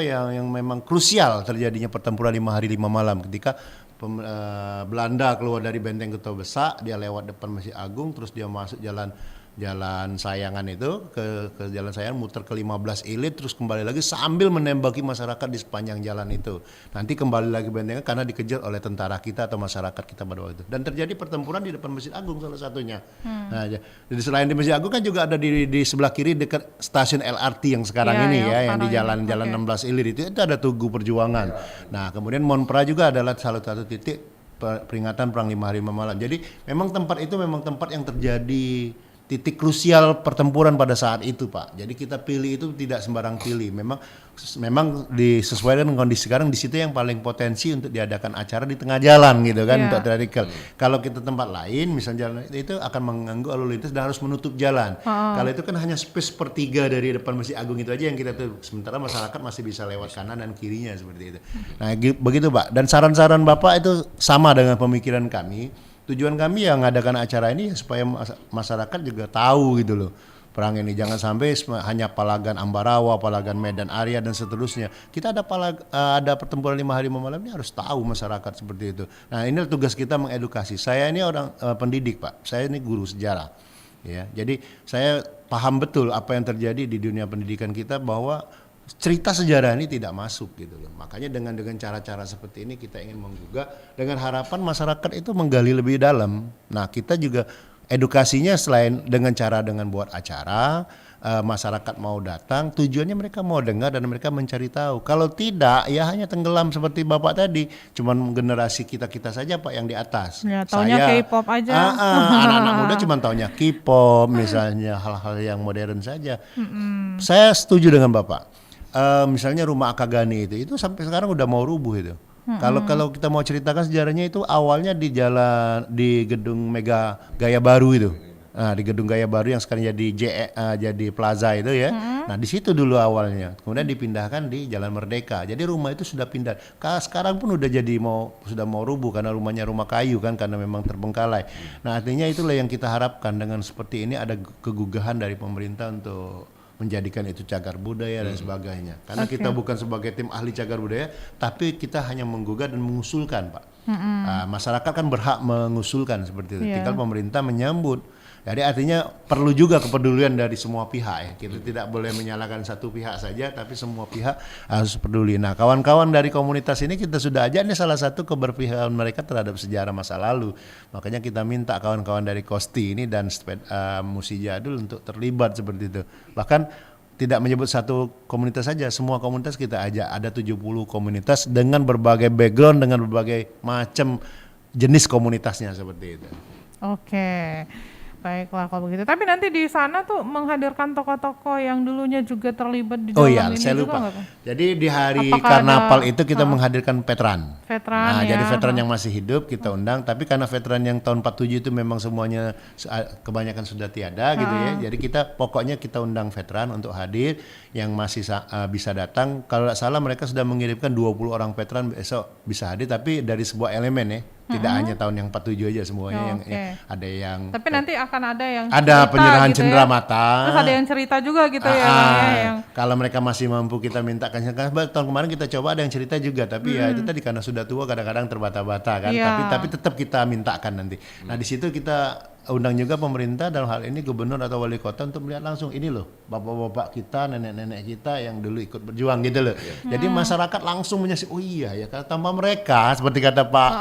yang memang krusial terjadinya pertempuran 5 hari 5 malam ketika Belanda keluar dari benteng Kota Besak, dia lewat depan Masjid Agung, terus dia masuk jalan Sayangan itu ke jalan Sayangan, muter ke 15 Ilit, terus kembali lagi sambil menembaki masyarakat di sepanjang jalan itu. Nanti kembali lagi bentengnya karena dikejar oleh tentara kita atau masyarakat kita pada waktu itu. Dan terjadi pertempuran di depan Masjid Agung salah satunya. Nah, jadi selain di Masjid Agung kan juga ada di sebelah kiri dekat stasiun LRT yang sekarang ini yang di jalan 16 Ilit itu ada Tugu Perjuangan. Nah, kemudian Monpra juga adalah salah satu titik peringatan perang 5 hari 5 malam. Jadi memang tempat itu memang tempat yang terjadi titik krusial pertempuran pada saat itu Pak. Jadi kita pilih itu tidak sembarang pilih. Memang disesuaikan dengan kondisi sekarang, di situ yang paling potensi untuk diadakan acara di tengah jalan gitu kan untuk radikal. Kalau kita tempat lain misalnya jalan itu akan mengganggu lalu lintas dan harus menutup jalan. Kalau itu kan hanya space sepertiga dari depan Masjid Agung itu aja yang kita tutup. Sementara masyarakat masih bisa lewat kanan dan kirinya seperti itu. Nah, begitu Pak. Dan saran-saran Bapak itu sama dengan pemikiran kami. Tujuan kami yang mengadakan acara ini supaya masyarakat juga tahu gitu loh perang ini. Jangan sampai hanya Palagan Ambarawa, Palagan Medan Arya dan seterusnya. Kita ada pertempuran 5 hari 5 malam ini harus tahu masyarakat seperti itu. Nah, ini tugas kita mengedukasi. Saya ini orang pendidik Pak. Saya ini guru sejarah. Ya, jadi saya paham betul apa yang terjadi di dunia pendidikan kita bahwa cerita sejarah ini tidak masuk gitu loh. Makanya dengan cara-cara seperti ini kita ingin menggugah dengan harapan masyarakat itu menggali lebih dalam. Nah, kita juga edukasinya selain dengan buat acara, masyarakat mau datang, tujuannya mereka mau dengar dan mereka mencari tahu. Kalau tidak, ya hanya tenggelam seperti Bapak tadi, cuman generasi kita saja Pak yang di atas. Ya, taunya K-pop aja. Anak-anak muda cuman taunya K-pop misalnya, hal-hal yang modern saja. Saya setuju dengan Bapak. Misalnya rumah Akagani itu sampai sekarang udah mau rubuh itu. Kalau kita mau ceritakan sejarahnya itu awalnya di gedung Mega Gaya Baru itu. Nah, di gedung Gaya Baru yang sekarang jadi Plaza itu ya. Nah, di situ dulu awalnya. Kemudian dipindahkan di Jalan Merdeka. Jadi rumah itu sudah pindah. Sekarang pun sudah mau rubuh karena rumahnya rumah kayu kan karena memang terbengkalai. Nah, artinya itulah yang kita harapkan dengan seperti ini ada kegugahan dari pemerintah untuk menjadikan itu cagar budaya dan sebagainya. Karena kita bukan sebagai tim ahli cagar budaya, tapi kita hanya menggugah dan mengusulkan, Pak. Masyarakat kan berhak mengusulkan seperti itu. Tinggal pemerintah menyambut. Jadi artinya perlu juga kepedulian dari semua pihak ya. Kita tidak boleh menyalahkan satu pihak saja, tapi semua pihak harus peduli. Nah, kawan-kawan dari komunitas ini kita sudah ajak, ini salah satu keberpihakan mereka terhadap sejarah masa lalu. Makanya kita minta kawan-kawan dari Kosti ini dan Musi Jadul untuk terlibat seperti itu. Bahkan tidak menyebut satu komunitas saja, semua komunitas kita ajak. Ada 70 komunitas dengan berbagai background, dengan berbagai macam jenis komunitasnya seperti itu. Oke, baiklah kalau begitu. Tapi nanti di sana tuh menghadirkan tokoh-tokoh yang dulunya juga terlibat di Oh dalam iya, ini saya juga lupa. nggak, Pak? Jadi di hari Apakah karnaval ada- itu kita menghadirkan veteran. Veteran Nah, ya. jadi veteran yang masih hidup kita undang, tapi karena veteran yang tahun 47 itu memang semuanya kebanyakan sudah tiada gitu ya. Jadi kita pokoknya kita undang veteran untuk hadir yang masih bisa datang. Kalau tidak salah mereka sudah mengirimkan 20 orang veteran besok bisa hadir, tapi dari sebuah elemen ya. Tidak hanya tahun yang 47 aja semuanya yang ada yang Tapi nanti akan ada yang ada cerita penyerahan gitu cendera ya. mata. Terus ada yang cerita juga gitu ya, Bang, ya, yang Kalau mereka masih mampu kita mintakan. Tahun kemarin kita coba ada yang cerita juga, tapi ya itu tadi karena sudah tua kadang-kadang terbata-bata kan. Iya. Tapi tetap kita mintakan nanti. Nah di situ kita undang juga pemerintah dalam hal ini gubernur atau wali kota untuk melihat langsung ini loh bapak-bapak kita, nenek-nenek kita yang dulu ikut berjuang gitu loh. Jadi masyarakat langsung menyaksikan, oh iya ya tanpa mereka seperti kata Pak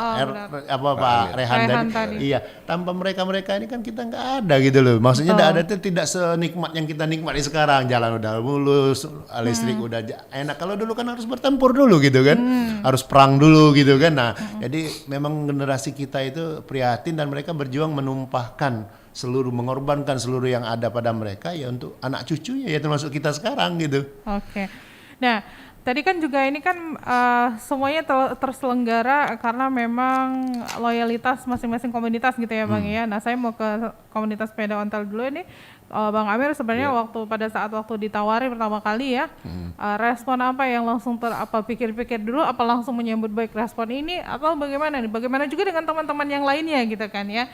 Pak Rehan tadi. Iya, tanpa mereka ini kan kita nggak ada gitu loh. Maksudnya nggak ada itu tidak senikmat yang kita nikmati sekarang. Jalan udah mulus, listrik udah enak. Kalau dulu kan harus bertempur dulu gitu kan, harus perang dulu gitu kan. Nah, jadi memang generasi kita itu prihatin dan mereka berjuang menumpahkan mengorbankan seluruh yang ada pada mereka ya untuk anak cucunya ya termasuk kita sekarang gitu. Oke. Nah, tadi kan juga ini kan semuanya terselenggara karena memang loyalitas masing-masing komunitas gitu ya Bang ya. Nah, saya mau ke komunitas sepeda ontel dulu ini. Bang Amir sebenarnya pada saat ditawari pertama kali ya, respon apa yang langsung pikir-pikir dulu, apa langsung menyambut baik respon ini atau bagaimana nih? Bagaimana juga dengan teman-teman yang lainnya gitu kan ya?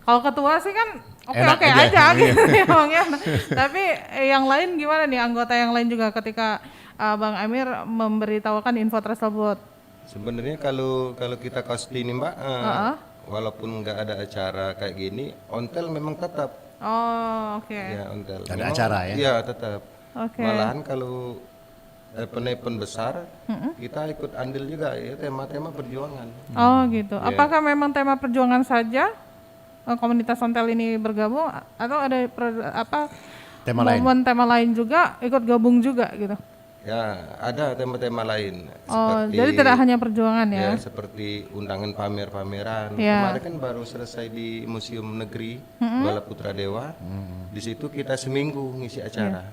Kalau ketua sih kan oke-oke aja gitu ya Bang ya. Tapi yang lain gimana nih, anggota yang lain juga ketika Bang Amir memberitahukan info tersebut? Sebenarnya kalau kita kosti ini Mbak, walaupun nggak ada acara kayak gini, ontel memang tetap. Oh, oke. Ya, ontel. Ada Memang, acara ya? Iya, tetap. Oke. Malahan kalau event-event besar, kita ikut andil juga ya tema-tema perjuangan. Oh gitu. Apakah memang tema perjuangan saja komunitas ontel ini bergabung atau ada Tema lain. momen tema lain juga ikut gabung juga gitu? Ya, ada tema-tema lain. Oh, jadi tidak hanya perjuangan ya? Ya, seperti undangan pamer-pameran. Ya. Kemarin kan baru selesai di Museum Negeri Bala Putra Dewa. Di situ kita seminggu ngisi acara.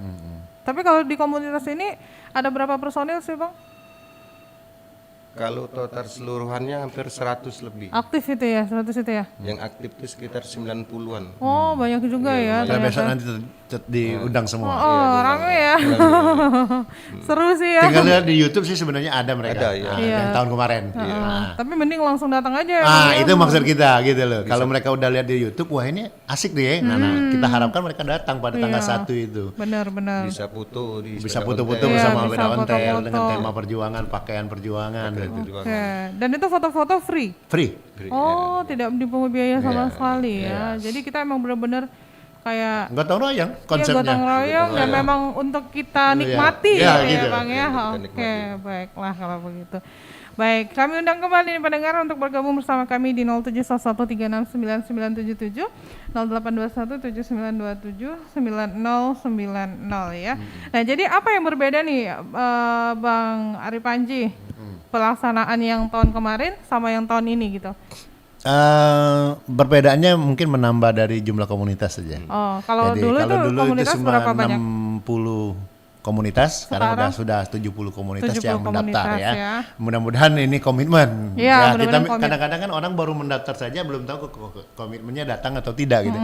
Tapi kalau di komunitas ini ada berapa personil sih Bang? Kalau total seluruhannya hampir 100 lebih. Aktif itu ya, 100 itu ya? Yang aktif itu sekitar 90-an. Oh banyak juga ya Kita besok ternyata. nanti diundang semua. Oh rame ya, seru sih ya. Tinggal lihat di YouTube sih sebenarnya ada mereka. Ada, ya. Yang tahun kemarin. Tapi mending langsung datang aja ya. Ah, itu maksud kita gitu loh. Kalau mereka udah lihat di YouTube, wah ini asik deh. Nah, kita harapkan mereka datang pada tanggal 1 itu. Benar-benar. Bisa foto di Bisa sepeda foto-foto ontel. bersama bisa beda ontel foto-foto. dengan tema perjuangan, pakaian perjuangan. Oke. Dan itu foto-foto free? Free. Oh, tidak dipungut biaya sama sekali ya. Jadi kita emang benar-benar kayak Gotong royong ya konsepnya. gotong royong dan memang untuk kita nikmati Iya, ya, gitu. Bang ya. Oke, baiklah kalau begitu. Baik, kami undang kembali nih pendengar untuk bergabung bersama kami di 0711369977, 082179279090 ya. Nah, jadi apa yang berbeda nih Bang Ari Panji pelaksanaan yang tahun kemarin sama yang tahun ini gitu? Perbedaannya mungkin menambah dari jumlah komunitas saja. Oh, kalau Jadi dulu kalau itu dulu komunitas itu cuma berapa banyak? 60 komunitas, sekarang sudah 70 komunitas 70 yang mendaftar komunitas, ya. ya. Mudah-mudahan ini komitmen. Iya, kita mudah-mudahan komit. kadang-kadang kan orang baru mendaftar saja belum tahu komitmennya datang atau tidak gitu.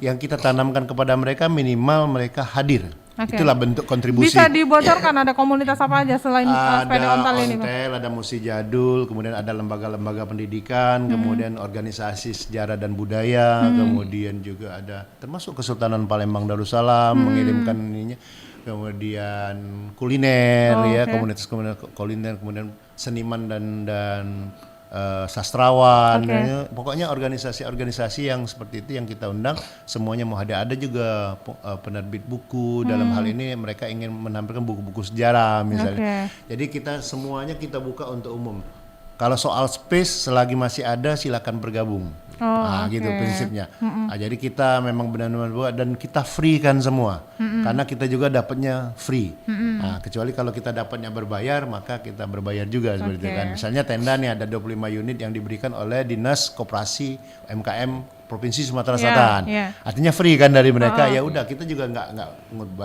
Yang kita tanamkan kepada mereka minimal mereka hadir. Oke. Itulah bentuk kontribusi. Bisa dibocorkan ada komunitas apa aja selain sepeda ontel ini, Bang? Ontel, ada Musi Jadul, kemudian ada lembaga-lembaga pendidikan, kemudian organisasi sejarah dan budaya, kemudian juga ada termasuk Kesultanan Palembang Darussalam mengirimkan ininya, kemudian kuliner ya, komunitas kuliner, kemudian seniman dan sastrawan, pokoknya organisasi-organisasi yang seperti itu yang kita undang semuanya mau hadir. Ada juga penerbit buku, dalam hal ini mereka ingin menampilkan buku-buku sejarah misalnya. Jadi kita semuanya kita buka untuk umum. Kalau soal space selagi masih ada silakan bergabung. Gitu prinsipnya. Jadi kita memang benar-benar buat dan kita free kan semua, karena kita juga dapatnya free. Kecuali kalau kita dapatnya berbayar, maka kita berbayar juga seperti itu kan. Misalnya tenda nih ada 25 unit yang diberikan oleh Dinas Koperasi UMKM Provinsi Sumatera Selatan. Artinya free kan dari mereka. Ya udah kita juga nggak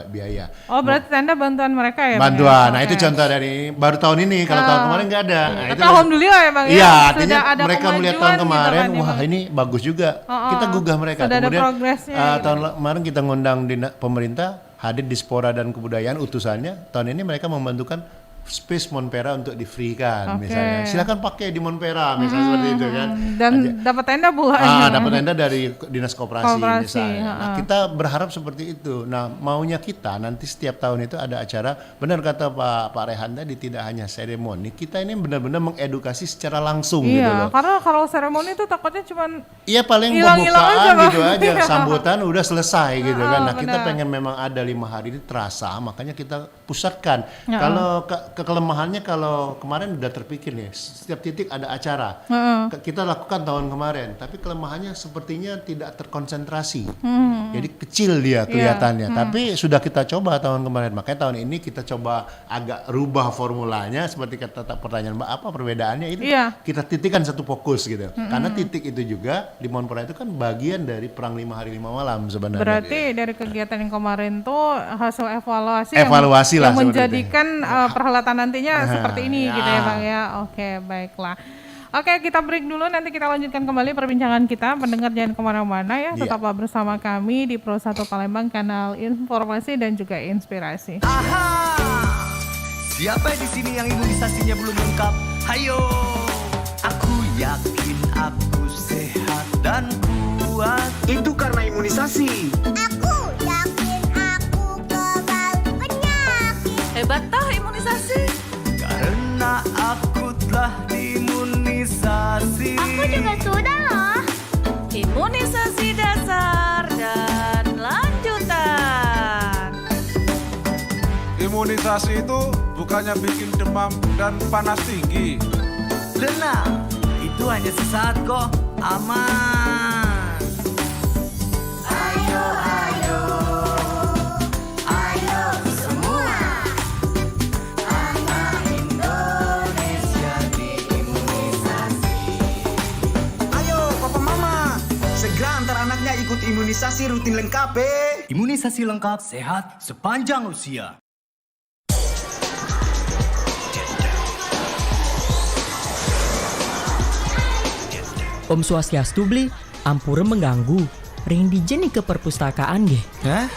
biaya. Oh berarti tenda bantuan mereka ya? Bantuan. Nah itu contoh dari baru tahun ini. Kalau tahun kemarin nggak ada. Nah, tapi alhamdulillah ya Bang. Iya, artinya mereka melihat tahun kemarin, gitu kan, wah ini bagus juga. Kita gugah mereka. Sudah Kemudian ada progresnya, tahun kemarin kita ngundang pemerintah hadir di Dispora dan Kebudayaan utusannya. Tahun ini mereka membantukan space Monpera untuk di free kan misalnya. Silakan pakai di Monpera misalnya seperti itu kan. Dan dapat tenda pula. Dapat tenda dari Dinas Koperasi misalnya. Nah, kita berharap seperti itu. Nah, maunya kita nanti setiap tahun itu ada acara, benar kata Pak Rehan tadi, tidak hanya seremoni. Kita ini benar-benar mengedukasi secara langsung gitu loh. Karena kalau seremoni itu takutnya cuman paling pembukaan gitu aja, sambutan udah selesai gitu kan. Nah, kita pengen memang ada 5 hari ini terasa, makanya kita pusatkan. Kalau kelemahannya kalau kemarin udah terpikir nih, setiap titik ada acara. Kita lakukan tahun kemarin, tapi kelemahannya sepertinya tidak terkonsentrasi. Jadi kecil dia kelihatannya. Tapi sudah kita coba tahun kemarin, makanya tahun ini kita coba agak rubah formulanya seperti kata pertanyaan Mbak, apa perbedaannya itu? Kita titikkan satu fokus gitu. Karena titik itu juga di Monpera itu kan bagian dari perang 5 hari 5 malam sebenarnya. Berarti dari kegiatan yang kemarin tuh hasil evaluasi yang menjadikan perhelatan nantinya seperti ini gitu ya Bang ya. Oke, baiklah. Oke, kita break dulu, nanti kita lanjutkan kembali perbincangan kita. Pendengar jangan kemana-mana ya, tetaplah bersama kami di Pro 1 Palembang, kanal informasi dan juga inspirasi. Aha, siapa di sini yang imunisasinya belum lengkap? Hayo, aku yakin aku sehat dan kuat. Itu karena imunisasi. Aku yakin aku kebal penyakit. Hebat toh imunisasi. Karena aku telah diimunisasi. Aku juga sudah loh. Imunisasi dasar dan lanjutan. Imunisasi itu bukannya bikin demam dan panas tinggi. Tenang, itu hanya sesaat kok, aman. Ayo, ayo, ayo semua. Anak Indonesia diimunisasi. Ayo papa mama, segera antar anaknya ikut imunisasi rutin lengkap Imunisasi lengkap sehat sepanjang usia. Om Swastiastu beli, ampura mengganggu. Ring dijeni ke perpustakaan ge. Hah?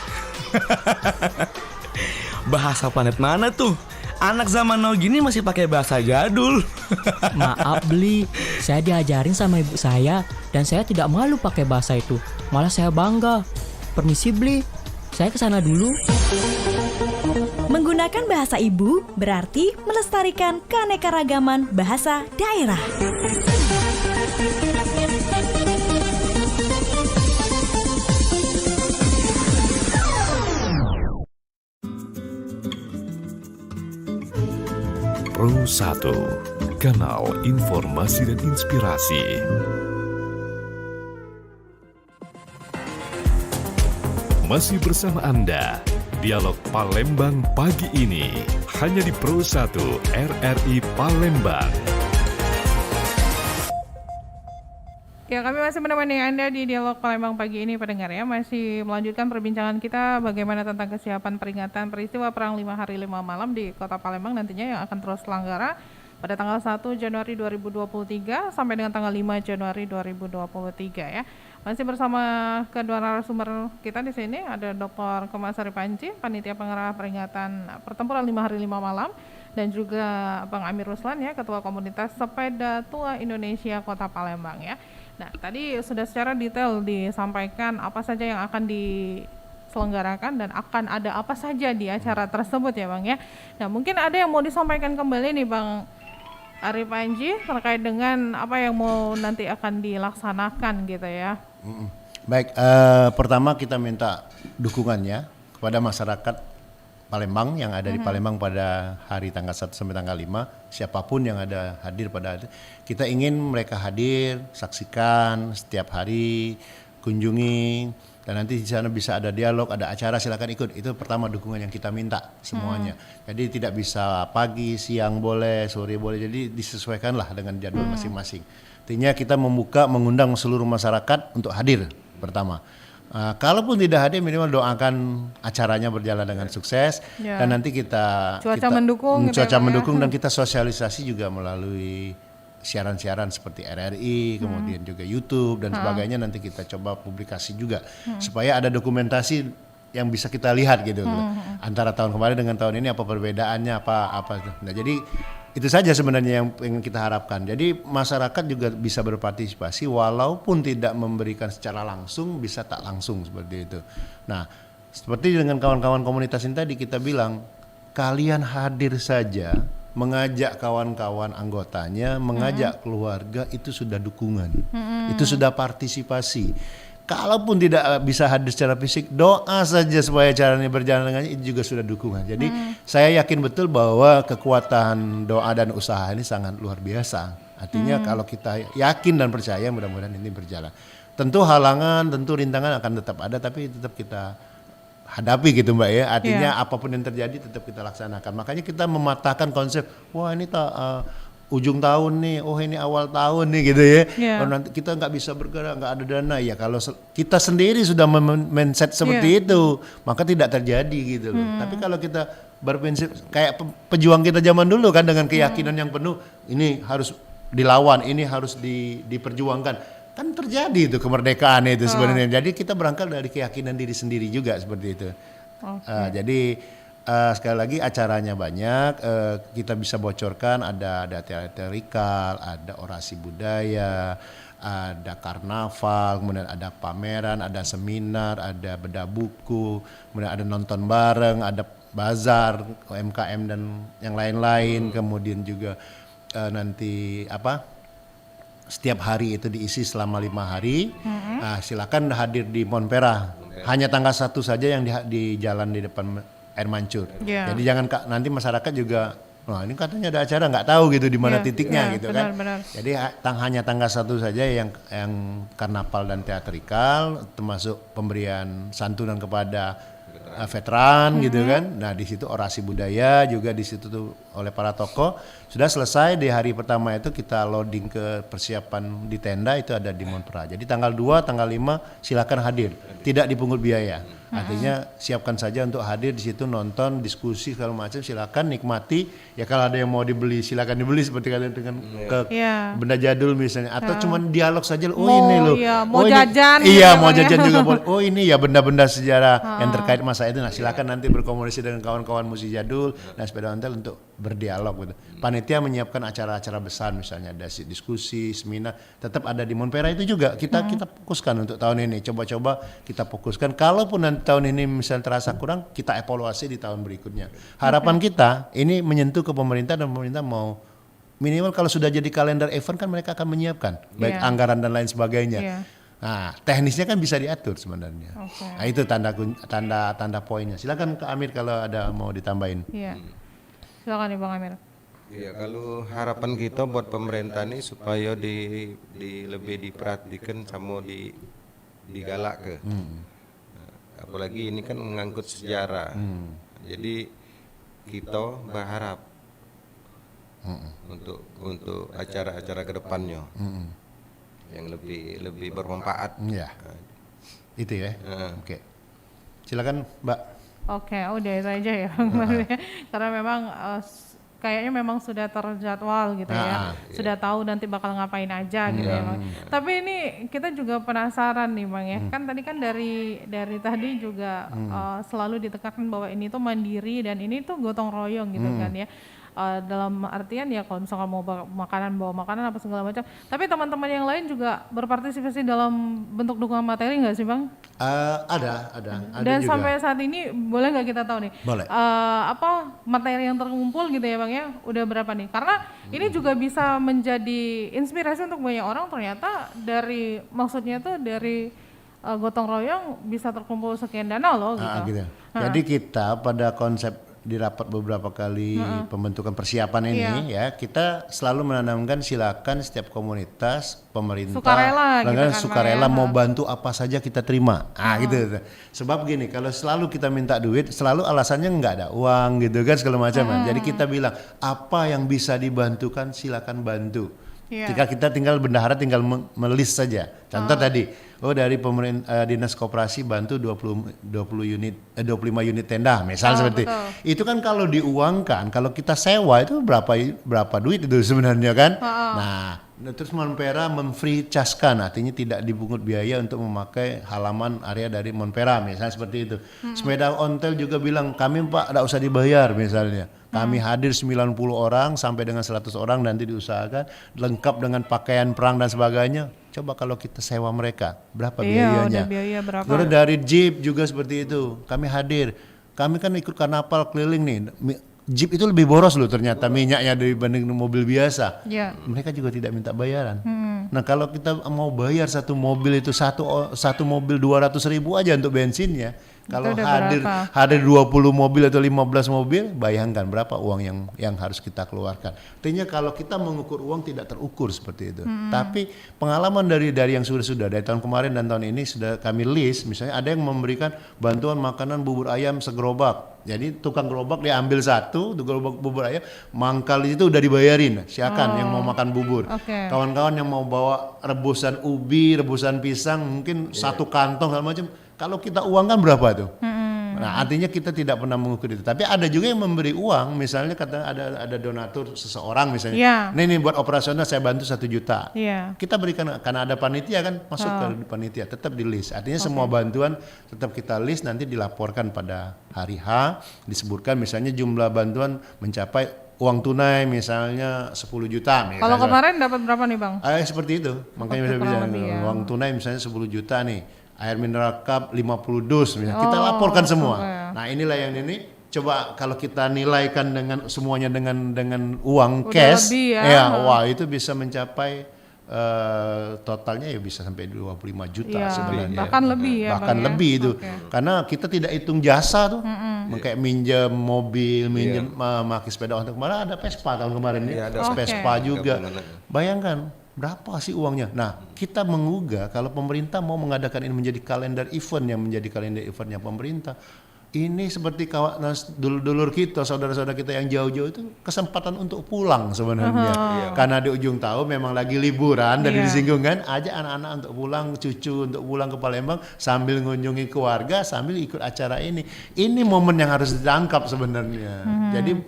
Bahasa planet mana tuh? Anak zaman now gini masih pakai bahasa jadul. Maaf beli, saya diajarin sama ibu saya dan saya tidak malu pakai bahasa itu. Malah saya bangga. Permisi beli, saya kesana dulu. Menggunakan bahasa ibu berarti melestarikan keanekaragaman bahasa daerah. Pro 1, kanal informasi dan inspirasi. Masih bersama Anda, Dialog Palembang pagi ini, hanya di Pro 1 RRI Palembang. Ya, kami masih menemani Anda di Dialog Palembang pagi ini, pendengar ya. Masih melanjutkan perbincangan kita bagaimana tentang kesiapan peringatan peristiwa Perang 5 Hari 5 Malam di Kota Palembang nantinya yang akan terus selenggara pada tanggal 1 Januari 2023 sampai dengan tanggal 5 Januari 2023 ya. Masih bersama kedua narasumber kita di sini, ada Dr. Komasari Panji, Panitia Pengarah Peringatan Pertempuran 5 Hari 5 Malam, dan juga Bang Amir Ruslan ya, Ketua Komunitas Sepeda Tua Indonesia Kota Palembang ya. Nah, tadi sudah secara detail disampaikan apa saja yang akan diselenggarakan dan akan ada apa saja di acara tersebut ya Bang ya. Nah, mungkin ada yang mau disampaikan kembali nih Bang Ari Panji terkait dengan apa yang mau nanti akan dilaksanakan gitu ya. Baik, pertama kita minta dukungannya kepada masyarakat Palembang yang ada di Palembang pada hari tanggal 1 sampai tanggal 5, siapapun yang ada hadir pada hari itu, kita ingin mereka hadir, saksikan setiap hari, kunjungi, dan nanti di sana bisa ada dialog, ada acara, silakan ikut. Itu pertama dukungan yang kita minta semuanya. Jadi tidak bisa pagi, siang boleh, sore boleh, jadi disesuaikanlah dengan jadwal masing-masing. Artinya kita mengundang seluruh masyarakat untuk hadir pertama. Kalaupun tidak hadir, minimal doakan acaranya berjalan dengan sukses, dan nanti kita cuaca mendukung, cuaca mendukung, dan kita sosialisasi juga melalui siaran-siaran seperti RRI, kemudian juga YouTube dan sebagainya. Nanti kita coba publikasi juga supaya ada dokumentasi yang bisa kita lihat gitu antara tahun kemarin dengan tahun ini, apa perbedaannya, apa. Nah, jadi itu saja sebenarnya yang ingin kita harapkan. Jadi masyarakat juga bisa berpartisipasi walaupun tidak memberikan secara langsung, bisa tak langsung seperti itu. Nah, seperti dengan kawan-kawan komunitas ini tadi kita bilang, kalian hadir saja, mengajak kawan-kawan anggotanya, mengajak keluarga, itu sudah dukungan. Itu sudah partisipasi. Kalaupun tidak bisa hadir secara fisik, doa saja supaya caranya berjalan dengan itu juga sudah dukungan. Jadi saya yakin betul bahwa kekuatan doa dan usaha ini sangat luar biasa. Artinya kalau kita yakin dan percaya, mudah-mudahan ini berjalan. Tentu halangan, tentu rintangan akan tetap ada, tapi tetap kita hadapi gitu Mbak ya. Artinya apapun yang terjadi tetap kita laksanakan. Makanya kita mematahkan konsep, wah ini ujung tahun nih, oh ini awal tahun nih gitu ya. Oh, nanti kita nggak bisa bergerak, nggak ada dana. Ya kalau kita sendiri sudah mindset seperti itu, maka tidak terjadi gitu loh. Tapi kalau kita berprinsip kayak pejuang kita zaman dulu kan, dengan keyakinan yang penuh, ini harus dilawan, ini harus diperjuangkan. Kan terjadi itu kemerdekaan itu sebenarnya. Jadi kita berangkat dari keyakinan diri sendiri juga seperti itu. Jadi sekali lagi acaranya banyak, kita bisa bocorkan ada teatrikal, ada orasi budaya, ada karnaval, kemudian ada pameran, ada seminar, ada bedah buku, kemudian ada nonton bareng, ada bazar, UMKM dan yang lain-lain, kemudian juga nanti setiap hari itu diisi selama 5 hari. Silakan hadir di Monpera. Hanya tanggal 1 saja yang di jalan di depan Air Mancur. Jadi jangan nanti masyarakat juga, wah ini katanya ada acara, nggak tahu gitu di mana titiknya gitu kan. Jadi hanya tanggal 1 saja yang karnaval dan teatrikal, termasuk pemberian santunan kepada veteran gitu kan. Nah di situ orasi budaya juga di situ tuh oleh para tokoh. Sudah selesai di hari pertama itu kita loading ke persiapan di tenda, itu ada di Monpera. Jadi tanggal 2, tanggal 5 silakan hadir, tidak dipungut biaya. Artinya siapkan saja untuk hadir di situ, nonton, diskusi segala macam, silakan nikmati. Ya kalau ada yang mau dibeli silakan dibeli seperti kalian dengan benda jadul misalnya, atau cuman dialog saja. Ini loh. Mau jajan. Iya, mau jajan juga boleh. Oh ini ya benda-benda sejarah yang terkait masa itu. Nah silakan nanti berkomunikasi dengan kawan-kawan musik jadul dan sepeda ontel untuk berdialog gitu. Panitia menyiapkan acara-acara besar, misalnya ada diskusi, seminar, tetap ada di Monpera itu juga. Kita fokuskan untuk tahun ini. Coba-coba kita fokuskan. Kalaupun nanti tahun ini misalnya terasa kurang, kita evaluasi di tahun berikutnya. Harapan kita ini menyentuh ke pemerintah, dan pemerintah mau minimal kalau sudah jadi kalender event kan mereka akan menyiapkan baik anggaran dan lain sebagainya. Nah, teknisnya kan bisa diatur sebenarnya. Nah, itu tanda poinnya. Silakan ke Amir kalau ada mau ditambahin. Silakan nih Bang Amir. Iya, kalau harapan kita buat pemerintah ini supaya lebih diperhatikan sama digalak ke. Apalagi ini kan mengangkut sejarah. Jadi kita berharap untuk acara-acara kedepannya yang lebih bermanfaat. Itu ya. Oke. Silakan Mbak. Oke, udah itu aja ya Bang. Karena memang kayaknya memang sudah terjadwal gitu ya. Sudah tahu nanti bakal ngapain aja gitu ya Bang. Tapi ini kita juga penasaran nih Bang ya. Kan tadi kan dari tadi juga selalu ditekankan bahwa ini tuh mandiri dan ini tuh gotong royong gitu kan ya. Dalam artian ya kalau misalkan mau bawa makanan apa segala macam. Tapi teman-teman yang lain juga berpartisipasi dalam bentuk dukungan materi nggak sih Bang? Ada Dan juga. sampai saat ini boleh nggak kita tahu nih? Boleh. Apa materi yang terkumpul gitu ya Bang ya? Udah berapa nih? Karena ini juga bisa menjadi inspirasi untuk banyak orang, ternyata maksudnya tuh dari gotong royong bisa terkumpul sekian dana loh gitu. Jadi kita pada konsep di rapat beberapa kali pembentukan persiapan ini ya, kita selalu menanamkan silakan setiap komunitas, pemerintah, sukarela mau bantu apa saja kita terima. Gitu. Sebab gini, kalau selalu kita minta duit, selalu alasannya nggak ada uang gitu kan segala macam. Jadi kita bilang apa yang bisa dibantukan silakan bantu. Jika kita tinggal bendahara tinggal melis saja. Contoh tadi, dari pemerintah dinas koperasi bantu 25 unit tenda, misal seperti itu kan kalau diuangkan, kalau kita sewa itu berapa duit itu sebenarnya kan? Nah, terus Monpera memfree caskan, artinya tidak dipungut biaya untuk memakai halaman area dari Monpera, misalnya seperti itu. Sepeda ontel juga bilang kami Pak tidak usah dibayar misalnya. Kami hadir 90 orang sampai dengan 100 orang nanti diusahakan lengkap dengan pakaian perang dan sebagainya. Coba kalau kita sewa mereka, berapa biayanya? Biaya berapa? Terus dari Jeep juga seperti itu. Kami hadir. Kami kan ikut karnaval keliling nih. Jeep itu lebih boros loh ternyata minyaknya dibanding mobil biasa. Mereka juga tidak minta bayaran. Nah kalau kita mau bayar satu mobil itu satu mobil 200.000 aja untuk bensinnya. Kalau hadir 20 mobil atau 15 mobil, bayangkan berapa uang yang harus kita keluarkan. Artinya kalau kita mengukur uang tidak terukur seperti itu. Tapi pengalaman dari yang sudah dari tahun kemarin dan tahun ini sudah kami list, misalnya ada yang memberikan bantuan makanan bubur ayam segerobak. Jadi tukang gerobak dia ambil satu gerobak bubur ayam, mangkal itu udah dibayarin. Silakan yang mau makan bubur. Kawan-kawan yang mau bawa rebusan ubi, rebusan pisang, mungkin satu kantong segala macam. Kalau kita uangkan berapa tuh? Nah, artinya kita tidak pernah mengukur itu. Tapi ada juga yang memberi uang, misalnya kata ada donatur seseorang misalnya. Nah, ini buat operasional saya bantu 1 juta. Kita berikan karena ada panitia kan, masuk ke panitia, tetap di list. Artinya semua bantuan tetap kita list, nanti dilaporkan pada hari H, disebutkan misalnya jumlah bantuan mencapai uang tunai misalnya 10 juta. Kalau kemarin dapat berapa nih Bang? Seperti itu, makanya bisa uang tunai misalnya 10 juta nih. Air mineral cup 50 dus, kita laporkan semua. Nah inilah yang ini coba kalau kita nilaikan dengan semuanya dengan uang cash, wah itu bisa mencapai totalnya ya bisa sampai 25 juta sebenarnya. Bahkan lebih ya. Bahkan lebih itu, karena kita tidak hitung jasa tuh, kayak minjem mobil, minjem pakai sepeda untuk kemarin ada Vespa tahun kemarin ya, Vespa juga. Bayangkan. Berapa sih uangnya? Nah, kita menggugah kalau pemerintah mau mengadakan ini menjadi kalender event yang menjadi kalender eventnya pemerintah. Ini seperti kawan dulur-dulur kita, saudara-saudara kita yang jauh-jauh itu kesempatan untuk pulang sebenarnya. Karena di ujung tahun memang lagi liburan dan disinggung kan, ajak anak-anak untuk pulang, cucu untuk pulang ke Palembang sambil mengunjungi keluarga, sambil ikut acara ini. Ini momen yang harus ditangkap sebenarnya. Jadi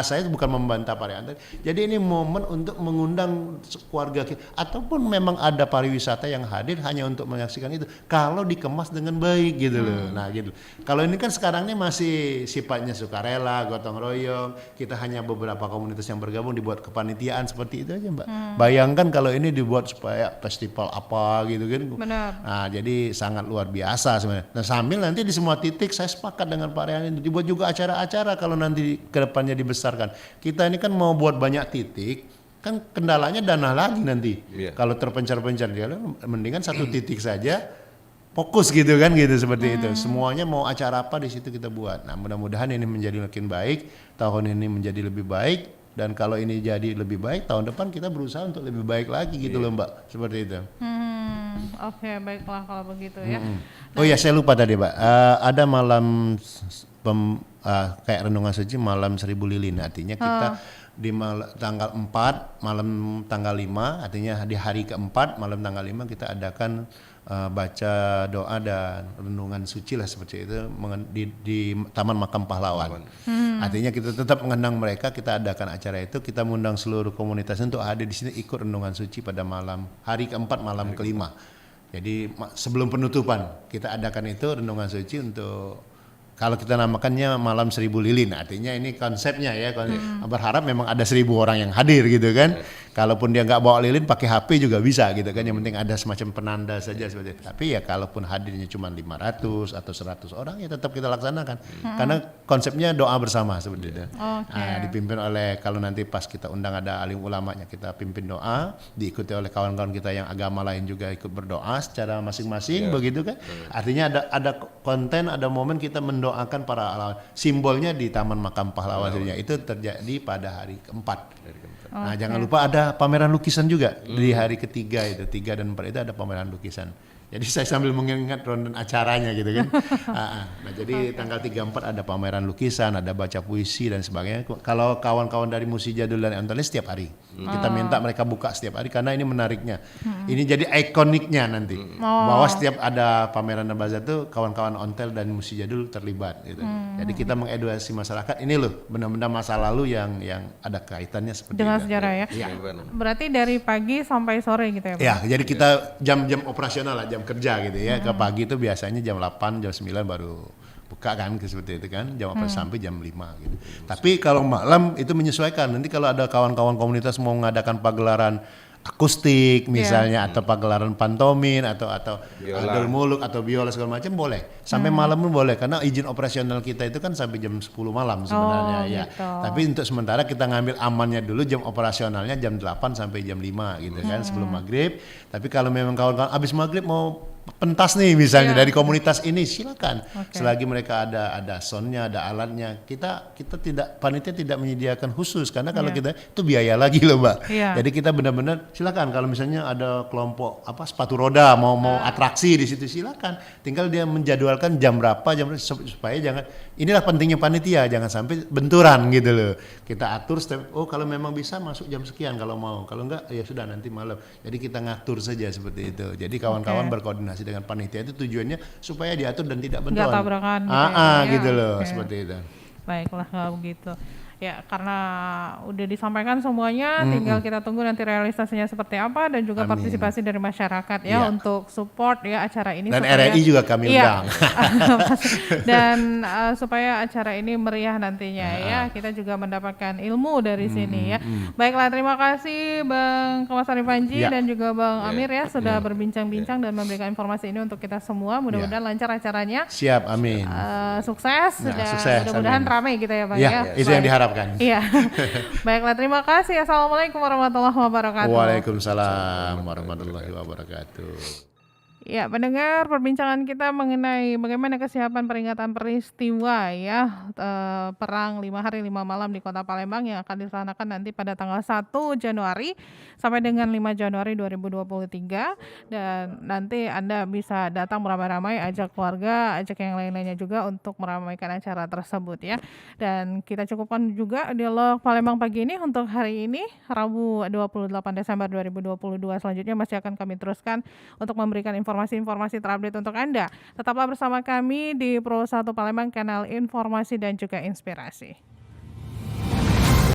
saya bukan membantah pariwisata. Jadi ini momen untuk mengundang keluarga kita ataupun memang ada pariwisata yang hadir hanya untuk menyaksikan itu. Kalau dikemas dengan baik gitu loh. Nah, gitu. Kalau ini kan sekarang ini masih sifatnya sukarela, gotong royong, kita hanya beberapa komunitas yang bergabung dibuat kepanitiaan seperti itu aja Mbak. Bayangkan kalau ini dibuat supaya festival apa gitu kan. Nah jadi sangat luar biasa sebenarnya. Nah sambil nanti di semua titik saya sepakat dengan Pak Rehan itu dibuat juga acara-acara kalau nanti kedepannya dibesarkan. Kita ini kan mau buat banyak titik, kan kendalanya dana lagi nanti. Kalau terpencar-pencar dia mendingan satu titik saja. Fokus gitu kan gitu seperti itu. Semuanya mau acara apa di situ kita buat. Nah, mudah-mudahan ini menjadi makin baik, tahun ini menjadi lebih baik dan kalau ini jadi lebih baik tahun depan kita berusaha untuk lebih baik lagi gitu loh Mbak. Seperti itu. Oke, baiklah kalau begitu ya. Oh ya, saya lupa tadi, Mbak. Ada malam kayak renungan suci malam 1000 lilin. Artinya kita di tanggal 4 malam tanggal 5, artinya di hari keempat malam tanggal 5 kita adakan baca doa dan renungan suci lah seperti itu di Taman Makam Pahlawan. Artinya kita tetap mengenang mereka, kita adakan acara itu, kita mengundang seluruh komunitas untuk hadir di sini ikut renungan suci pada malam hari keempat malam kelima. Jadi sebelum penutupan kita adakan itu renungan suci untuk kalau kita namakannya malam 1000 lilin, artinya ini konsepnya ya, berharap memang ada 1000 orang yang hadir gitu kan. Kalaupun dia nggak bawa lilin, pakai HP juga bisa gitu kan. Yang penting ada semacam penanda saja seperti itu. Tapi ya kalaupun hadirnya cuma 500 atau 100 orang ya tetap kita laksanakan. Karena konsepnya doa bersama seperti itu. Dipimpin oleh, kalau nanti pas kita undang ada alim ulamanya, kita pimpin doa, diikuti oleh kawan-kawan kita yang agama lain juga ikut berdoa secara masing-masing begitu kan. Artinya ada konten, ada momen kita mendoakan para pahlawan. Simbolnya di Taman Makam Pahlawan itu terjadi pada hari keempat. Nah, jangan lupa ada pameran lukisan juga di hari ketiga itu, 3 dan 4 itu ada pameran lukisan. Jadi saya sambil mengingat rundown acaranya gitu kan. Nah, jadi tanggal 3-4 ada pameran lukisan, ada baca puisi dan sebagainya. Kalau kawan-kawan dari Musi Jadul dan Ontel setiap hari. Kita minta mereka buka setiap hari karena ini menariknya. Ini jadi ikoniknya nanti. Bahwa setiap ada pameran dan bazar itu kawan-kawan Ontel dan Musi Jadul terlibat gitu. Jadi kita mengedukasi masyarakat, ini loh benda-benda masa lalu yang ada kaitannya seperti dengan itu. sejarah ya. Berarti dari pagi sampai sore gitu ya, Pak? Ya, jadi kita jam-jam operasional lah, jam kerja gitu ya. Ke pagi itu biasanya jam 8, jam 9 baru buka kan, seperti itu kan. Jam sampai jam 5 gitu. Tapi kalau malam itu menyesuaikan. Nanti kalau ada kawan-kawan komunitas mau mengadakan pagelaran akustik misalnya atau pagelaran pantomin atau adol muluk atau biola segala macam boleh. Sampai malam pun boleh karena izin operasional kita itu kan sampai jam 10 malam sebenarnya ya. Gitu. Tapi untuk sementara kita ngambil amannya dulu, jam operasionalnya jam 8 sampai jam 5 gitu kan sebelum maghrib. Tapi kalau memang kawan-kawan habis maghrib mau pentas nih misalnya dari komunitas ini, silakan. Selagi mereka ada soundnya, ada alatnya, kita tidak, panitia tidak menyediakan khusus karena kalau kita itu biaya lagi loh Mbak. Jadi kita benar-benar silakan, kalau misalnya ada kelompok sepatu roda mau atraksi di situ silakan. Tinggal dia menjadwalkan jam berapa, supaya jangan, inilah pentingnya panitia, jangan sampai benturan gitu loh. Kita atur kalau memang bisa masuk jam sekian kalau mau, kalau enggak ya sudah nanti malam. Jadi kita ngatur saja seperti itu. Jadi kawan-kawan berkoordinasi dengan panitia itu tujuannya supaya diatur dan tidak benturan. Nggak tabrakan gitu loh, seperti itu. Baiklah kalau begitu. Ya, karena udah disampaikan semuanya, tinggal kita tunggu nanti realisasinya seperti apa dan juga partisipasi dari masyarakat ya untuk support ya acara ini. Dan supaya, RRI juga kami undang. Dan supaya acara ini meriah nantinya ya, kita juga mendapatkan ilmu dari sini ya. Baiklah, terima kasih Bang Kamasari Panji dan juga Bang Amir ya sudah berbincang-bincang dan memberikan informasi ini untuk kita semua. Mudah-mudahan lancar acaranya. Siap, amin. Sukses dan sukses, mudah-mudahan ramai gitu ya Bang ya. Itu yang diharapkan. Iya. Baiklah, terima kasih. Assalamualaikum warahmatullahi wabarakatuh. Waalaikumsalam warahmatullahi wabarakatuh. Ya, pendengar, perbincangan kita mengenai bagaimana kesiapan peringatan peristiwa ya Perang 5 Hari 5 Malam di Kota Palembang yang akan dilaksanakan nanti pada tanggal 1 Januari sampai dengan 5 Januari 2023, dan nanti Anda bisa datang beramai-ramai, ajak keluarga, ajak yang lain-lainnya juga untuk meramaikan acara tersebut ya. Dan kita cukupkan juga dialog Palembang pagi ini untuk hari ini Rabu 28 Desember 2022. Selanjutnya masih akan kami teruskan untuk memberikan informasi terupdate untuk Anda. Tetaplah bersama kami di Pro 1 Palembang, kanal informasi dan juga inspirasi.